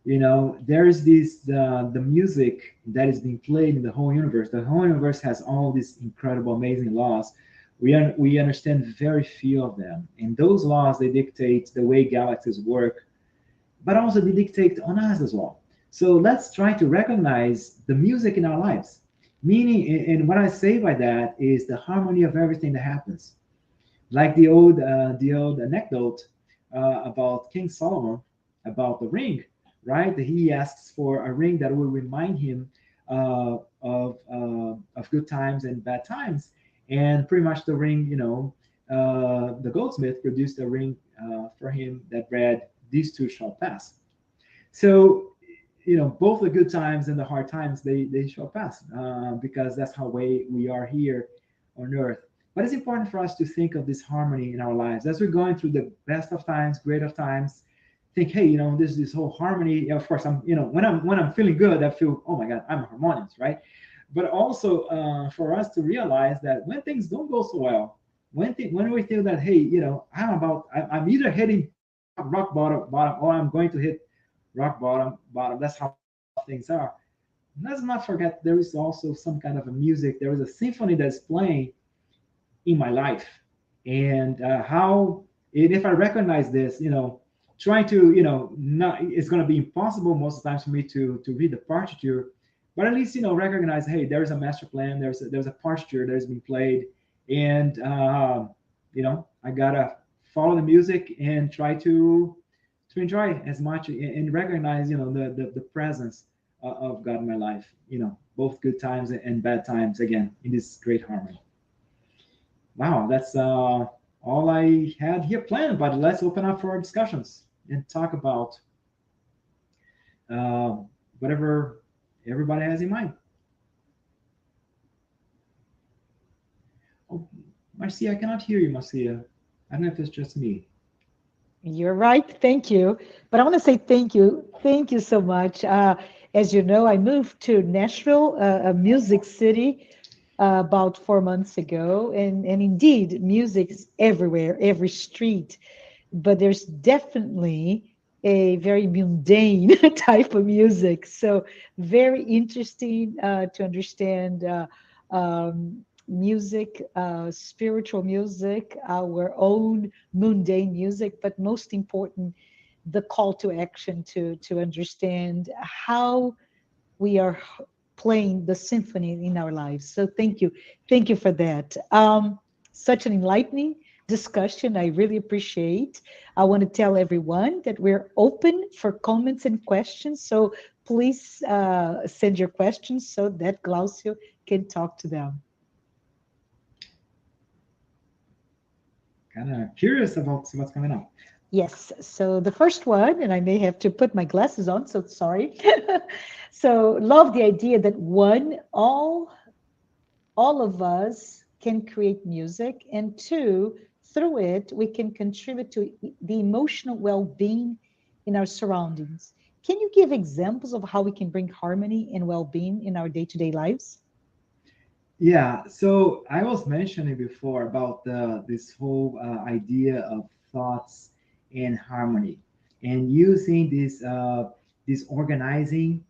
There is the music that is being played in the whole universe. The whole universe has all these incredible, amazing laws, We understand very few of them, and those laws, they dictate the way galaxies work, but also they dictate on us as well. So let's try to recognize the music in our lives. Meaning, and what I say by that is the harmony of everything that happens. Like the old anecdote about King Solomon about the ring, right? He asks for a ring that will remind him of good times and bad times, and pretty much the ring, the goldsmith produced a ring for him that read, "These two shall pass." So, both the good times and the hard times, they shall pass, because that's how we are here on earth. But it's important for us to think of this harmony in our lives as we're going through the best of times, great of times. Think, hey, this whole harmony. Of course, when I'm feeling good, I feel, oh my God, I'm harmonious, right? But also for us to realize that when things don't go so well, when we feel that, hey, I'm either hitting rock bottom, or I'm going to hit rock bottom. That's how things are. Let's not forget there is also some kind of a music. There is a symphony that's playing in my life, and how if I recognize this, trying to, not, it's going to be impossible most of the times for me to read the partiture, but at least recognize, hey, there's a master plan. There's a partiture that has been played, and I gotta follow the music and try to enjoy as much and recognize, the presence of God in my life, both good times and bad times, again, in this great harmony. Wow, that's all I had here planned, but let's open up for our discussions and talk about uh, whatever everybody has in mind. Oh, Marcia, I cannot hear you, Marcia. I don't know if it's just me. You're right. Thank you. But I want to say thank you. Thank you so much. As you know, I moved to Nashville, a music city, about 4 months ago. And indeed, music is everywhere, every street. But there's definitely a very mundane type of music. So very interesting to understand music, spiritual music, our own mundane music, but most important, the call to action to understand how we are playing the symphony in our lives. So thank you for that. Such an enlightening discussion. I really appreciate. I want to tell everyone that we're open for comments and questions. So please send your questions so that Glaucio can talk to them. Kind of curious about what's coming up. Yes. So the first one, and I may have to put my glasses on, so sorry. So love the idea that one, all of us can create music, and two, through it, we can contribute to the emotional well-being in our surroundings. Can you give examples of how we can bring harmony and well-being in our day-to-day lives? Yeah, so I was mentioning before about this whole idea of thoughts and harmony, and using this organizing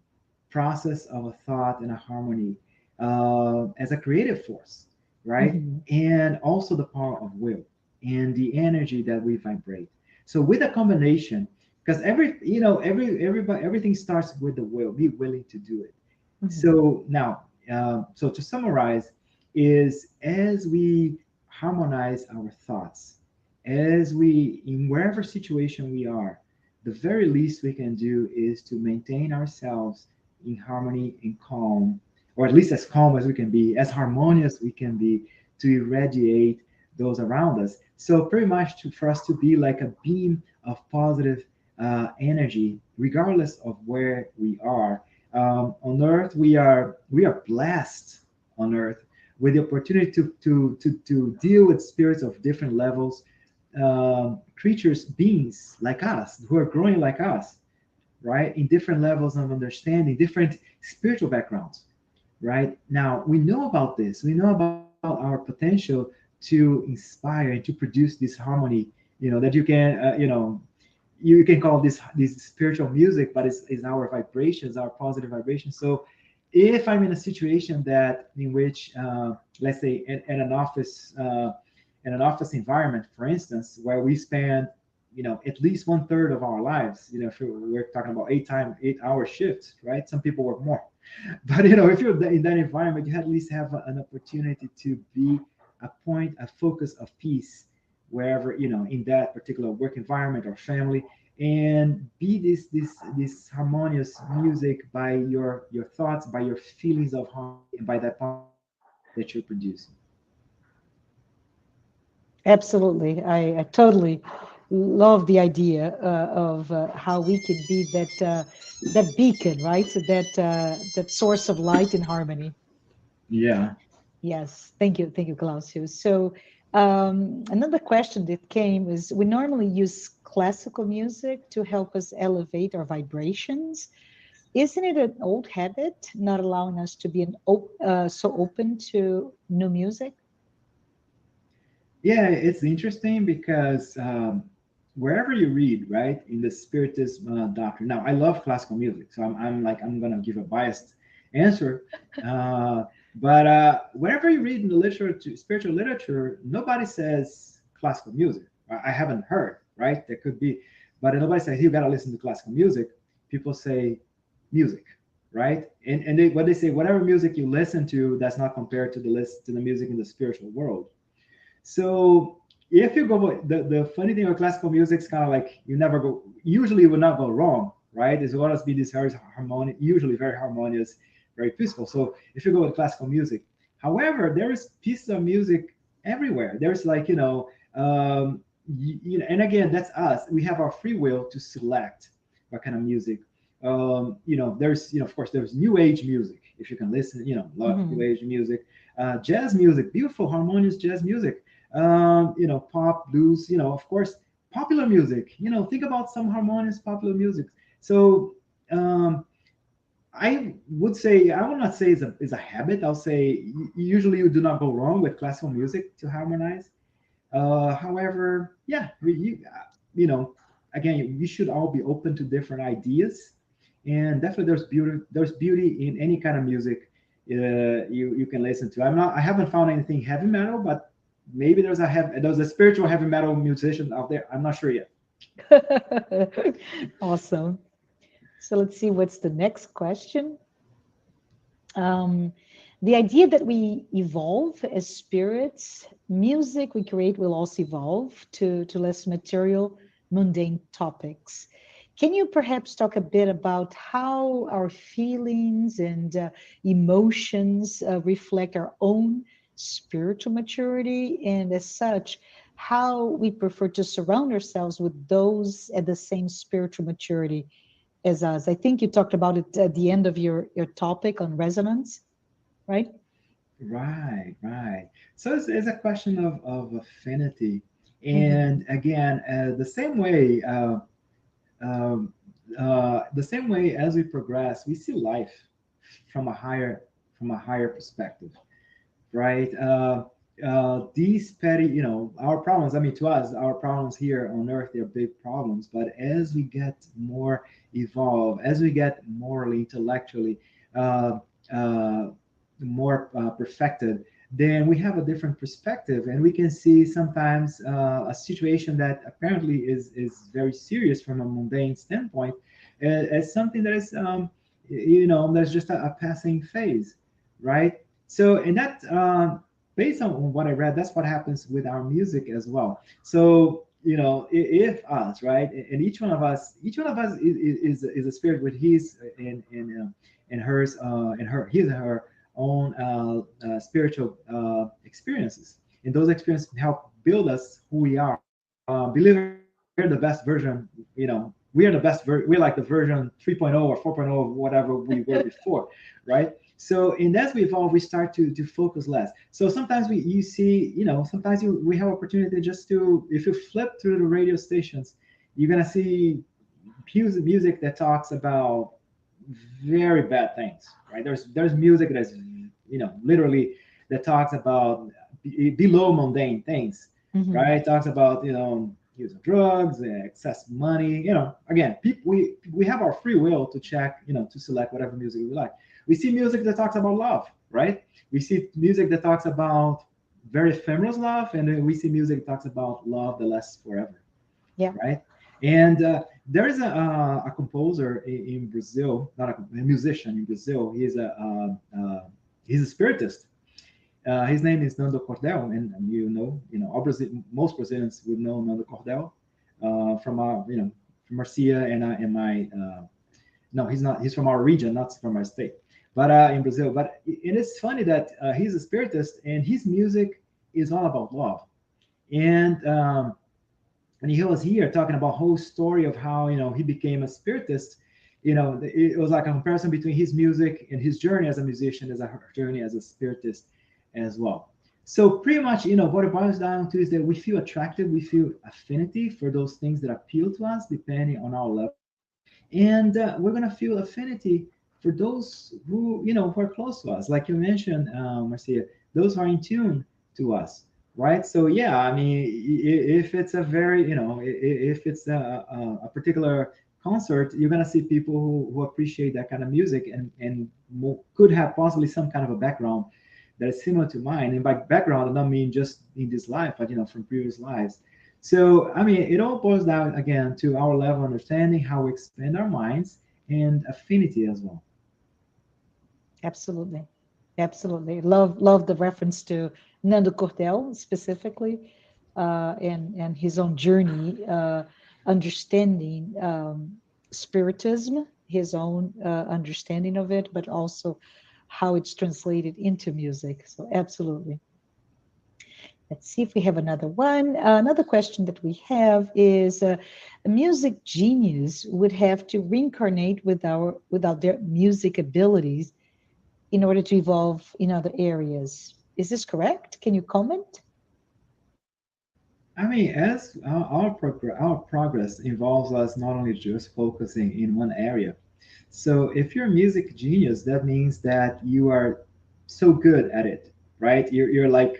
process of a thought and a harmony as a creative force, right? Mhm. And also the power of will and the energy that we vibrate. So with a combination, because everybody, everything starts with the will. Be willing to do it. Mhm. So now, so to summarize, is as we harmonize our thoughts, as we, in wherever situation we are, the very least we can do is to maintain ourselves in harmony and calm, or at least as calm as we can be, as harmonious we can be, to irradiate those around us. So pretty much for us to be like a beam of positive energy, regardless of where we are. On Earth, we are blessed on Earth with the opportunity to deal with spirits of different levels, creatures, beings like us, who are growing like us, right? In different levels of understanding, different spiritual backgrounds, right? Now, we know about this. We know about our potential to inspire and to produce this harmony, that you can, you can call this spiritual music, but it's our vibrations, our positive vibrations. So if I'm in a situation that in which, let's say, in an office environment, for instance, where we spend, at least 1/3 of our lives, if we're talking about 8-hour shifts, right? Some people work more, but if you're in that environment, you at least have an opportunity to be a focus of peace wherever, in that particular work environment or family, and be this harmonious music by your thoughts, by your feelings of harmony, and by that that you're producing. Absolutely. I totally love the idea of how we could be that beacon, right? So that source of light and harmony. Yeah. Yes. Thank you, Glaucio. So another question that came is: we normally use classical music to help us elevate our vibrations. Isn't it an old habit, not allowing us to be so open to new music? Yeah, it's interesting because wherever you read, right, in the Spiritist doctrine. Now, I love classical music, so I'm gonna give a biased answer. Uh, but wherever you read in the literature, spiritual literature, nobody says classical music. I haven't heard, right? There could be, but nobody says you gotta listen to classical music. People say music, right? And what they say, whatever music you listen to, that's not compared to the music in the spiritual world. So if you go, the funny thing with classical music is kind of like you never go, usually you would not go wrong, right? It's always be this very harmonious, usually very harmonious, very peaceful. So if you go with classical music, however, there is pieces of music everywhere. There's like, and again, that's us. We have our free will to select what kind of music. There's, of course, there's new age music. If you can listen, a lot of new age music, jazz music, beautiful, harmonious jazz music, pop, blues, of course, popular music, think about some harmonious popular music. So I would say, I will not say it's a habit. I'll say usually you do not go wrong with classical music to harmonize. However, yeah, again, we should all be open to different ideas, and definitely there's beauty in any kind of music you can listen to. I haven't found anything heavy metal, but maybe there's a spiritual heavy metal musician out there. I'm not sure yet. Awesome. So let's see what's the next question. Um, the idea that we evolve as spirits, music we create will also evolve to less material, mundane topics. Can you perhaps talk a bit about how our feelings and emotions reflect our own spiritual maturity, and as such, how we prefer to surround ourselves with those at the same spiritual maturity as us? I think you talked about it at the end of your topic on resonance, right? Right, right. So it's a question of affinity. Mm-hmm. And again, um, the same way as we progress, we see life from a higher perspective, right? These petty, our problems. I mean, to us, our problems here on Earth, they're big problems. But as we get more evolved, as we get morally, intellectually, uh, uh, more perfected, then we have a different perspective, and we can see sometimes a situation that apparently is very serious from a mundane standpoint, as something that is, that's just a passing phase, right? So, and that, based on what I read, that's what happens with our music as well. So, if us, right, and each one of us is a spirit with his and hers, and his and her own spiritual experiences, and those experiences help build us who we are. Believe it or not, we're the best version. We are the best. We're like the version 3.0 or 4.0 of whatever we were before, right? So, and as we evolve, we start to focus less. So sometimes you see, sometimes we have opportunity just to, if you flip through the radio stations, you're gonna see music that talks about very bad things, right? There's music that's, literally, that talks about below mundane things, Mm-hmm. right? It talks about, use of drugs, excess money. Again, people, we have our free will to check, to select whatever music we like. We see music that talks about love, right? We see music that talks about very ephemeral love, and then we see music that talks about love that lasts forever, Yeah. right? And there is a composer in Brazil, not a musician in Brazil. He's a spiritist. His name is Nando Cordel, and all most Brazilians would know Nando Cordel from our, from Marcia and my. No, he's not. He's from our region, not from our state, but in Brazil. But it is funny that he's a spiritist, and his music is all about love. And he was here talking about whole story of how he became a spiritist. It was like a comparison between his music and his journey as a musician, as a journey as a spiritist as well. So pretty much, what it boils down to is that we feel attracted, we feel affinity for those things that appeal to us, depending on our level, and we're gonna feel affinity for those who are close to us, like you mentioned, Marcia, those who are in tune to us, right? So yeah, I mean, if it's a very, if it's a particular concert, you're gonna see people who appreciate that kind of music and could have possibly some kind of a background that is similar to mine. And by background, I don't mean just in this life, but from previous lives. So I mean, it all boils down again to our level of understanding, how we expand our minds, and affinity as well. Absolutely. Absolutely. Love the reference to Nando Cordel specifically, and his own journey, understanding spiritism, his own understanding of it, but also how it's translated into music. So absolutely. Let's see if we have another one. Another question that we have is, a music genius would have to reincarnate without their music abilities in order to evolve in other areas. Is this correct? Can you comment? I mean, as our progress involves us not only just focusing in one area. So if you're a music genius, that means that you are so good at it, right? You're like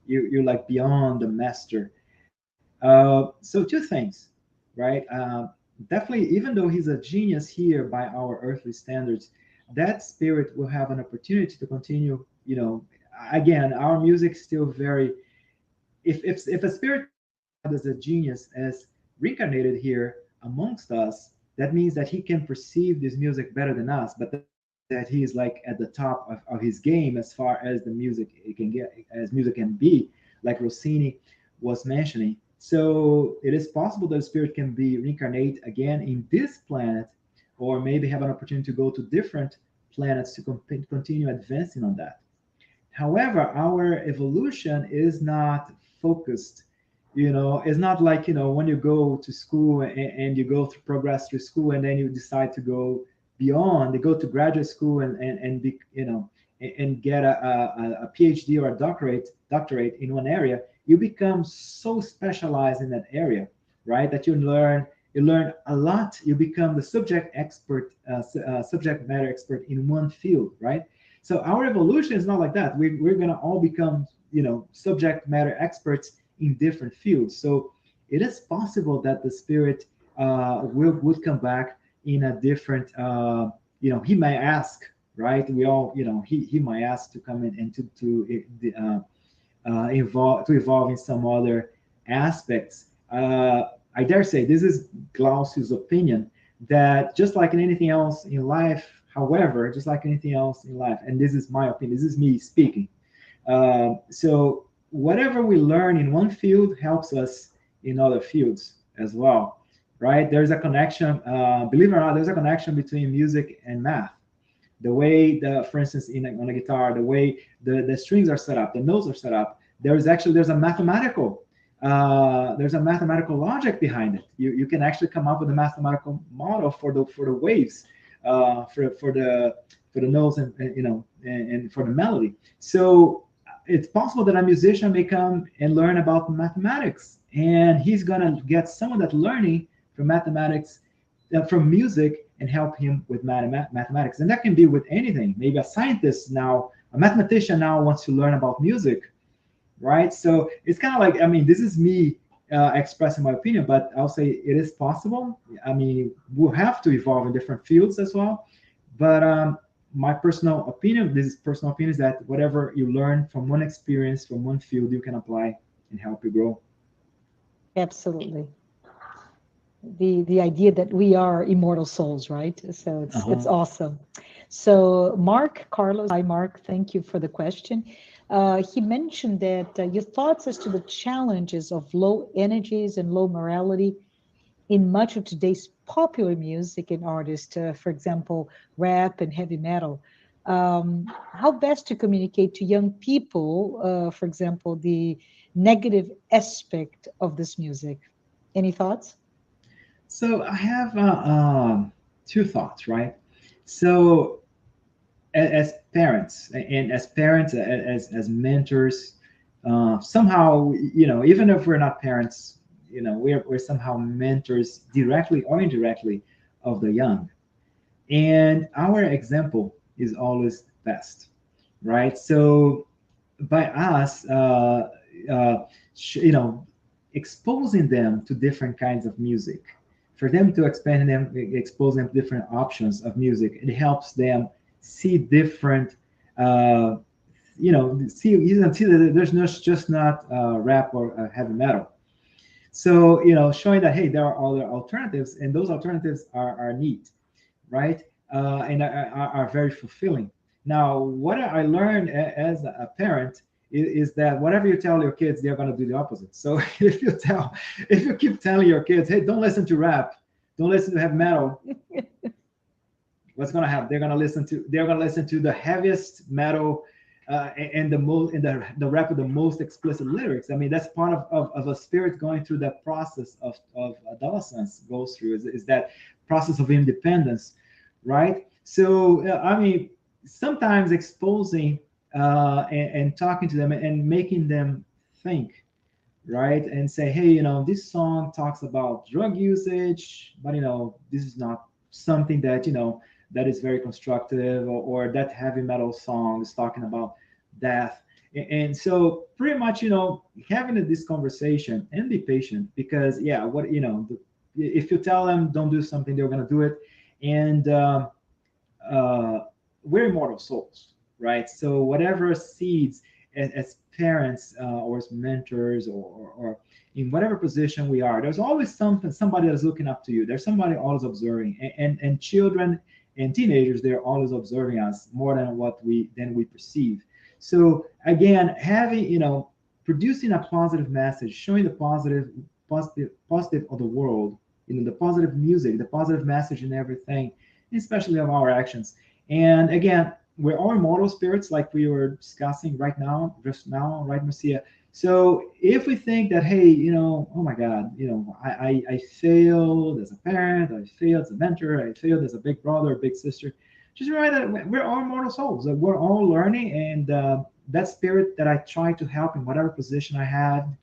you're like beyond the master. So two things, right? Definitely, even though he's a genius here by our earthly standards, that spirit will have an opportunity to continue. Again, our music still very. If a spirit as a genius as reincarnated here amongst us, that means that he can perceive this music better than us, but that he is like at the top of his game as far as the music it can get, as music can be, like Rossini was mentioning. So it is possible that the spirit can be reincarnate again in this planet, or maybe have an opportunity to go to different planets to continue advancing on that. However, our evolution is not focused. It's not like, when you go to school and you go through progress through school and then you decide to go beyond, you go to graduate school and be, and get a PhD or a doctorate in one area. You become so specialized in that area, right? That you learn a lot. You become the subject matter expert in one field, right? So our evolution is not like that. We're going to all become, subject matter experts in different fields. So it is possible that the spirit would come back in a different, he may ask, right? We all, he might ask to come in and to evolve in some other aspects. I dare say this is Glaucio's opinion, that just like in anything else in life, however, just like anything else in life, and this is my opinion, this is me speaking. So whatever we learn in one field helps us in other fields as well, right? There's a connection, believe it or not, there's a connection between music and math. The way for instance, on a guitar, the way the strings are set up, the notes are set up, there's a mathematical logic behind it. You can actually come up with a mathematical model for the waves, for the notes, and for the melody. So it's possible that a musician may come and learn about mathematics, and he's gonna get some of that learning from mathematics, from music, and help him with mathematics. And that can be with anything. Maybe a mathematician now wants to learn about music, right? So it's kind of like, I mean, this is me expressing my opinion, but I'll say it is possible. I mean, we'll have to evolve in different fields as well. But my personal opinion, this is personal opinion, is that whatever you learn from one experience, from one field, you can apply and help you grow. Absolutely. The idea that we are immortal souls, right? So it's Uh-huh. awesome. So Mark Carlos, hi Mark, thank you for the question. He mentioned that your thoughts as to the challenges of low energies and low morality in much of today's popular music and artists, for example, rap and heavy metal. How best to communicate to young people, for example, the negative aspect of this music? Any thoughts? So I have two thoughts, right? So as parents, and as parents, as mentors, somehow, even if we're not parents, we're somehow mentors directly or indirectly of the young, and our example is always best, right? So by us, you know, exposing them to different kinds of music, for them to expand them, expose them to different options of music, it helps them see different, uh, see that there's no, just not rap or heavy metal. So, showing that, hey, there are other alternatives, and those alternatives are neat, right? And are very fulfilling. Now, what I learned as a parent is that whatever you tell your kids, they're going to do the opposite. So if you keep telling your kids, hey, don't listen to rap, don't listen to heavy metal, what's going to happen? They're going to listen to the heaviest metal, and the rap with the most explicit lyrics. I mean, that's part of a spirit going through that process of adolescence goes through, is that process of independence, right? So I mean, sometimes exposing, and talking to them and making them think, right? And say, hey, this song talks about drug usage, but this is not something that that is very constructive, or that heavy metal song is talking about death. And so pretty much, having this conversation and be patient, because yeah, what if you tell them don't do something, they're going to do it. And uh, we're immortal souls, right? So whatever seeds, as parents, or as mentors, or in whatever position we are, there's always somebody that's looking up to you. There's somebody always observing, and children and teenagers, they're always observing us more than we perceive. So again, having, producing a positive message, showing the positive of the world, the positive music, the positive message in everything, especially of our actions. And again, we're all immortal spirits, like we were discussing just now, right, Marcia? So if we think that, hey, oh my God, I failed as a parent, I failed as a mentor, I failed as a big brother, big sister, just remember that we're all mortal souls, that we're all learning, and that spirit that I try to help in whatever position I had,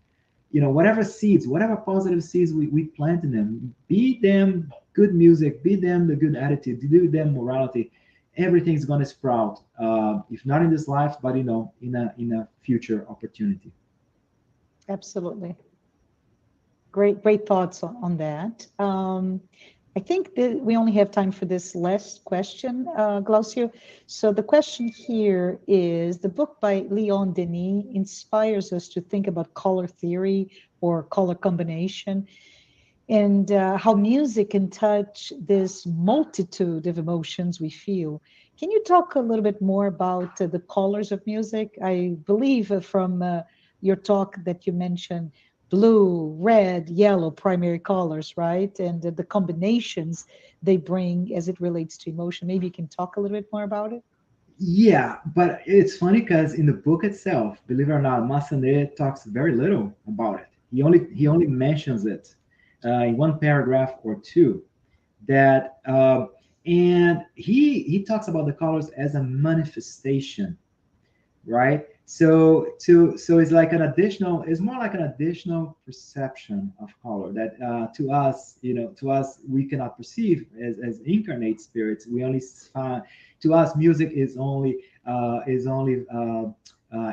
whatever seeds, whatever positive seeds we plant in them, be them good music, be them the good attitude, be them morality, everything's going to sprout, if not in this life, but in a future opportunity. Absolutely. Great thoughts on that. I think that we only have time for this last question, Glaucio. So the question here is, the book by Leon Denis inspires us to think about color theory or color combination, and how music can touch this multitude of emotions we feel. Can you talk a little bit more about the colors of music? I believe from your talk that you mentioned blue, red, yellow, primary colors, right? And the combinations they bring as it relates to emotion. Maybe you can talk a little bit more about it. Yeah, but it's funny because in the book itself, believe it or not, Massanet talks very little about it. He only mentions it in one paragraph or two. That And he talks about the colors as a manifestation, right? So it's like an additional, it's more like an additional perception of color that, to us we cannot perceive as incarnate spirits. We only find, to us, music is only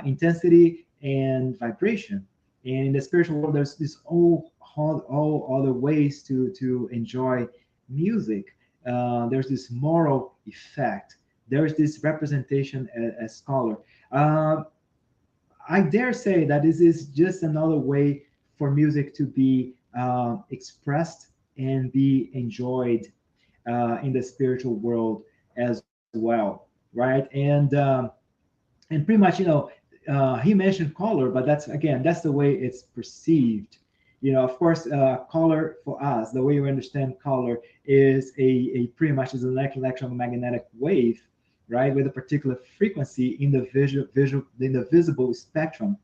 intensity and vibration. And in the spiritual world, there's this all other ways to enjoy music. There's this moral effect there is this representation as color. I dare say that this is just another way for music to be expressed and be enjoyed in the spiritual world as well, right? And pretty much, he mentioned color, but that's the way it's perceived. Of course, color for us, the way we understand color is a pretty much is an electromagnetic wave, right, with a particular frequency in the in the visible spectrum.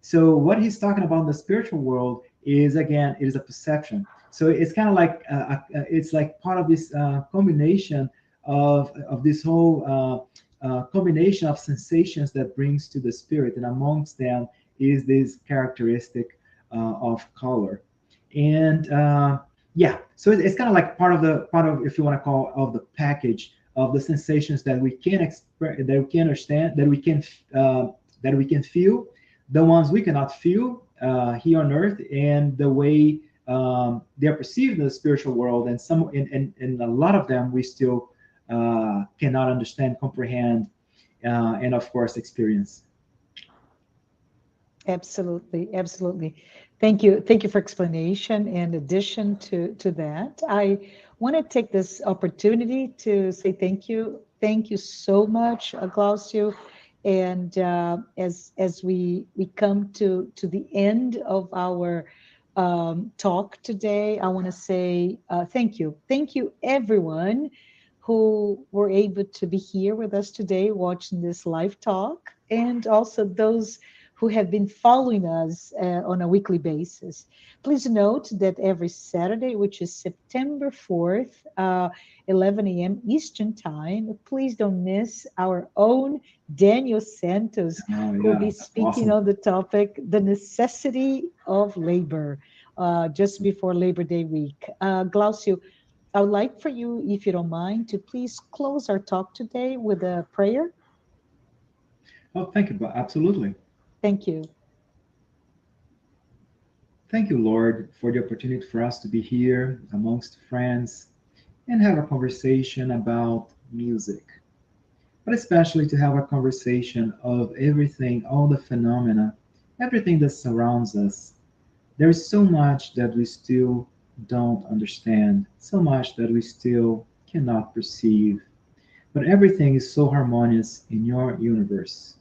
So what he's talking about in the spiritual world is, again, it is a perception. So it's kind of like it's like part of this combination of this whole combination of sensations that brings to the spirit, and amongst them is this characteristic of color. And yeah, so it's kind of like part of, if you want to call, of the package of the sensations that we can express, that we can understand, that we can feel, the ones we cannot feel here on earth, and the way they are perceived in the spiritual world, and a lot of them we still cannot understand, comprehend, and of course experience. Absolutely, absolutely. Thank you for explanation. In addition to that, I want to take this opportunity to say thank you so much, Glaucio. And as we come to the end of our talk today, I want to say thank you everyone who were able to be here with us today watching this live talk, and also those who have been following us on a weekly basis. Please note that every Saturday, which is September 4th, 11 a.m. Eastern Time, please don't miss our own Daniel Santos, who will be speaking awesome. on the topic, the necessity of labor, just before Labor Day week. Glaucio, I would like for you, if you don't mind, to please close our talk today with a prayer. Oh, thank you, absolutely. Thank you. Thank you, Lord, for the opportunity for us to be here amongst friends and have a conversation about music, but especially to have a conversation of everything, all the phenomena, everything that surrounds us. There is so much that we still don't understand, so much that we still cannot perceive, but everything is so harmonious in your universe.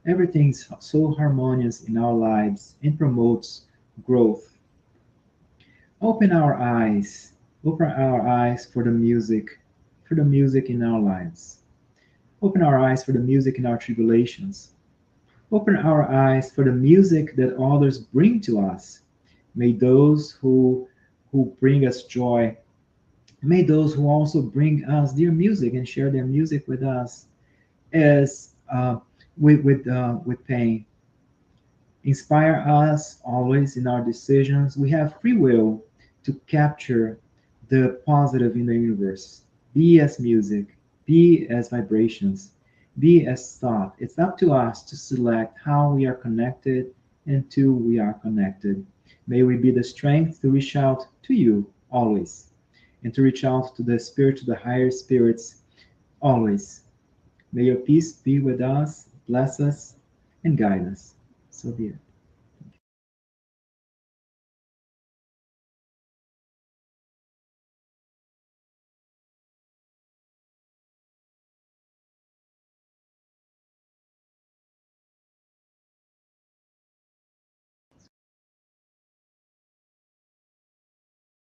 Everything's so harmonious in our lives and promotes growth. Open our eyes, open our eyes for the music in our lives. Open our eyes for the music in our tribulations. Open our eyes for the music that others bring to us. May those who bring us joy, may those who also bring us their music and share their music with us, as with pain, inspire us always in our decisions. We have free will to capture the positive in the universe. Be as music, be as vibrations, be as thought. It's up to us to select how we are connected and to we are connected. May we be the strength to reach out to you always, and to reach out to the spirit, to the higher spirits always. May your peace be with us, bless us, and guide us. So be it.